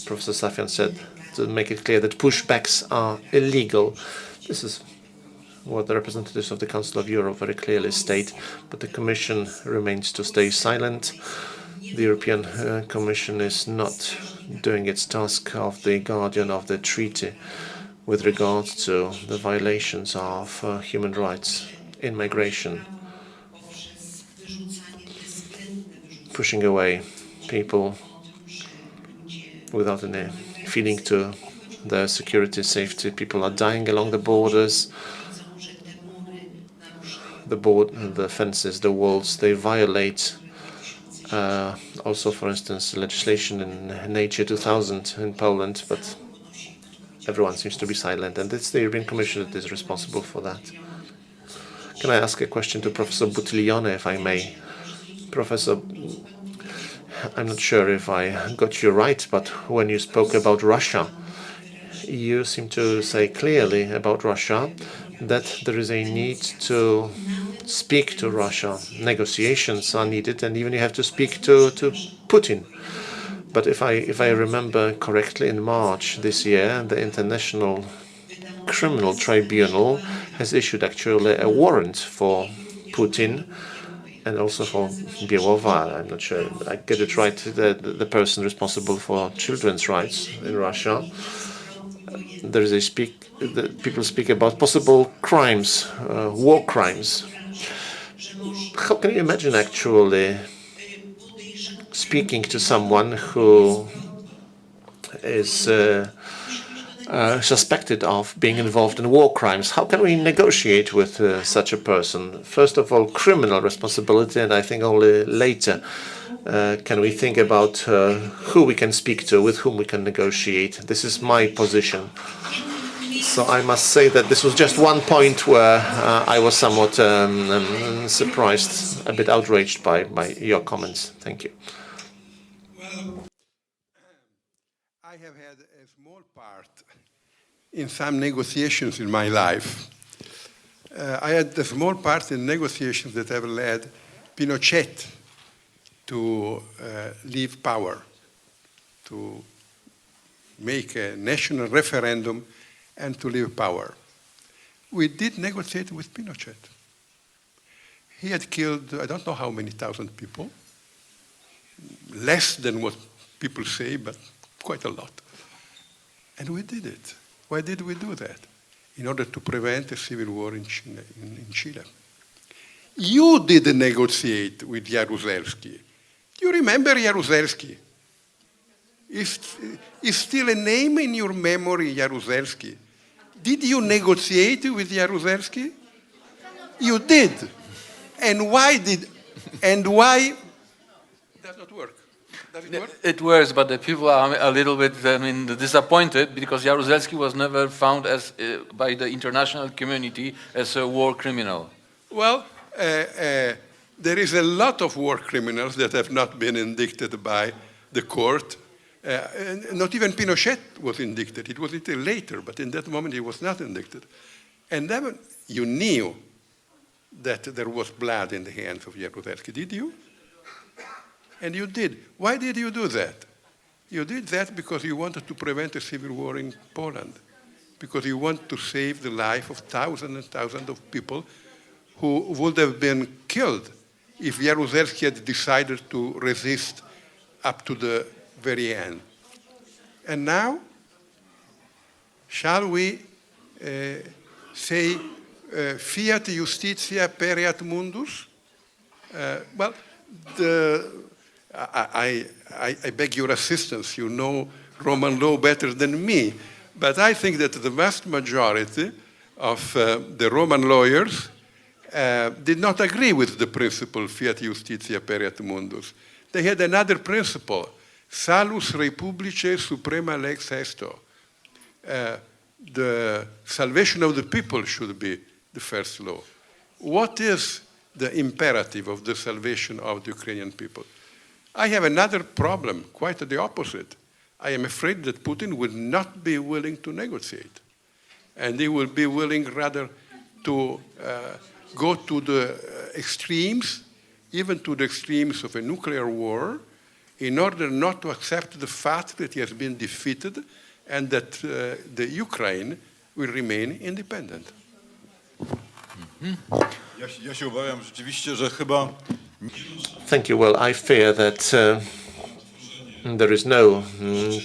Speaker 5: Professor Safjan said, to make it clear that pushbacks are illegal. This is what the representatives of the Council of Europe very clearly state, but the Commission remains to stay silent. The European Commission is not doing its task of the guardian of the treaty with regard to the violations of human rights in migration, pushing away people without any feeling to their security, safety. People are dying along the borders. The fences, the walls, they violate also, for instance, legislation in Nature 2000 in Poland, but everyone seems to be silent, and it's the European Commission that is responsible for that. Can I ask a question to Professor Buttiglione, if I may? Professor, I'm not sure if I got you right, but when you spoke about Russia, you seem to say clearly about Russia that there is a need to speak to Russia. Negotiations are needed, and even you have to speak to Putin. But if I remember correctly, in March this year, the International Criminal Tribunal has issued actually a warrant for Putin and also for Bielova. I'm not sure I get it right, the person responsible for children's rights in Russia. There is people speak about possible crimes, war crimes. How can you imagine actually speaking to someone who is suspected of being involved in war crimes? How can we negotiate with such a person? First of all, criminal responsibility, and I think only later can we think about who we can speak to, with whom we can negotiate. This is my position. So I must say that this was just one point where I was somewhat surprised, a bit outraged by your comments. Thank you.
Speaker 4: I have had a small part in some negotiations in my life. I had a small part in negotiations that have led Pinochet to leave power, to make a national referendum and to leave power. We did negotiate with Pinochet. He had killed, I don't know how many thousand people, less than what people say, but quite a lot. And we did it. Why did we do that? In order to prevent a civil war in Chile. You did negotiate with Jaruzelski. Do you remember Jaruzelski? Is still a name in your memory, Jaruzelski? Did you negotiate with Jaruzelski? You did. And why does not work? Does it work?
Speaker 1: It works, but the people are a little bit disappointed because Jaruzelski was never found as by the international community as a war criminal.
Speaker 4: Well, there is a lot of war criminals that have not been indicted by the court. Not even Pinochet was indicted. It was until later, but in that moment he was not indicted. And then you knew that there was blood in the hands of Jaruzelski, did you? And you did. Why did you do that? You did that because you wanted to prevent a civil war in Poland, because you want to save the life of thousands and thousands of people who would have been killed if Jaruzelski had decided to resist up to the very end. And now, shall we say, fiat justitia pereat mundus? Well, I beg your assistance. You know Roman law better than me. But I think that the vast majority of the Roman lawyers did not agree with the principle fiat justitia pereat mundus. They had another principle, salus republicae suprema lex esto. The salvation of the people should be the first law. What is the imperative of the salvation of the Ukrainian people? I have another problem, quite the opposite. I am afraid that Putin will not be willing to negotiate. And he will be willing rather to go to the extremes, even to the extremes of a nuclear war, in order not to accept the fact that he has been defeated and that the Ukraine will remain independent.
Speaker 3: Ja się obawiam rzeczywiście, że chyba...
Speaker 5: Thank you. Well, I fear that there is no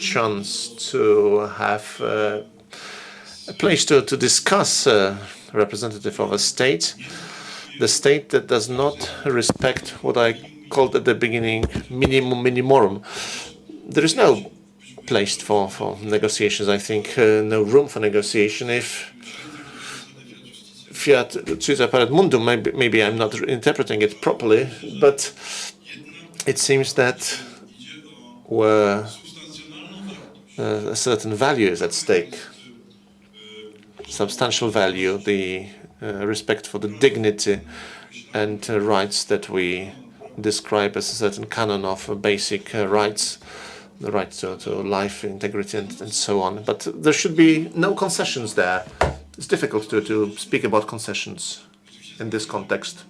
Speaker 5: chance to have a place to discuss a representative of a state, the state that does not respect what I called at the beginning minimum minimorum. There is no place for negotiations, I think, no room for negotiation if fiat justitia pereat mundum, maybe I'm not interpreting it properly, but it seems that where a certain value is at stake, substantial value, the respect for the dignity and rights that we describe as a certain canon of basic rights, the right to life, integrity, and so on. But there should be no concessions there. It's difficult to speak about concessions in this context.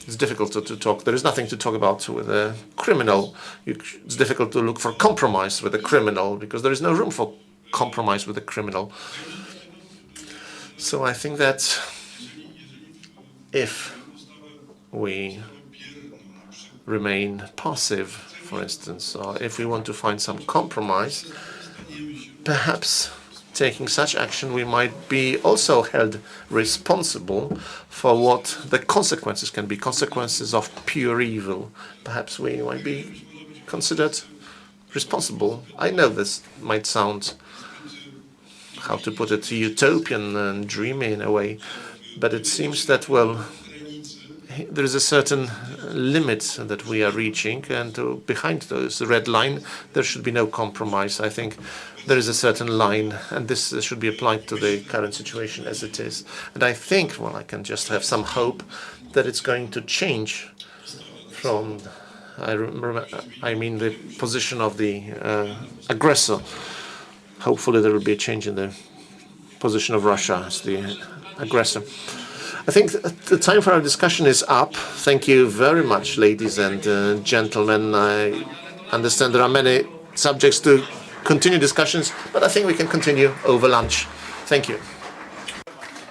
Speaker 5: It's difficult to talk. There is nothing to talk about with a criminal. It's difficult to look for compromise with a criminal because there is no room for compromise with a criminal. So I think that if we remain passive, for instance, or if we want to find some compromise, perhaps taking such action, we might be also held responsible for what the consequences can be, consequences of pure evil. Perhaps we might be considered responsible. I know this might sound, how to put it, utopian and dreamy in a way, but it seems that, well, there is a certain limit that we are reaching, and behind this red line, there should be no compromise. I think there is a certain line, and this should be applied to the current situation as it is. And I think, well, I can just have some hope that it's going to change from, I mean, the position of the aggressor. Hopefully there will be a change in the position of Russia as the aggressor. I think the time for our discussion is up. Thank you very much, ladies and gentlemen. I understand there are many subjects to continue discussions, but I think we can continue over lunch. Thank you.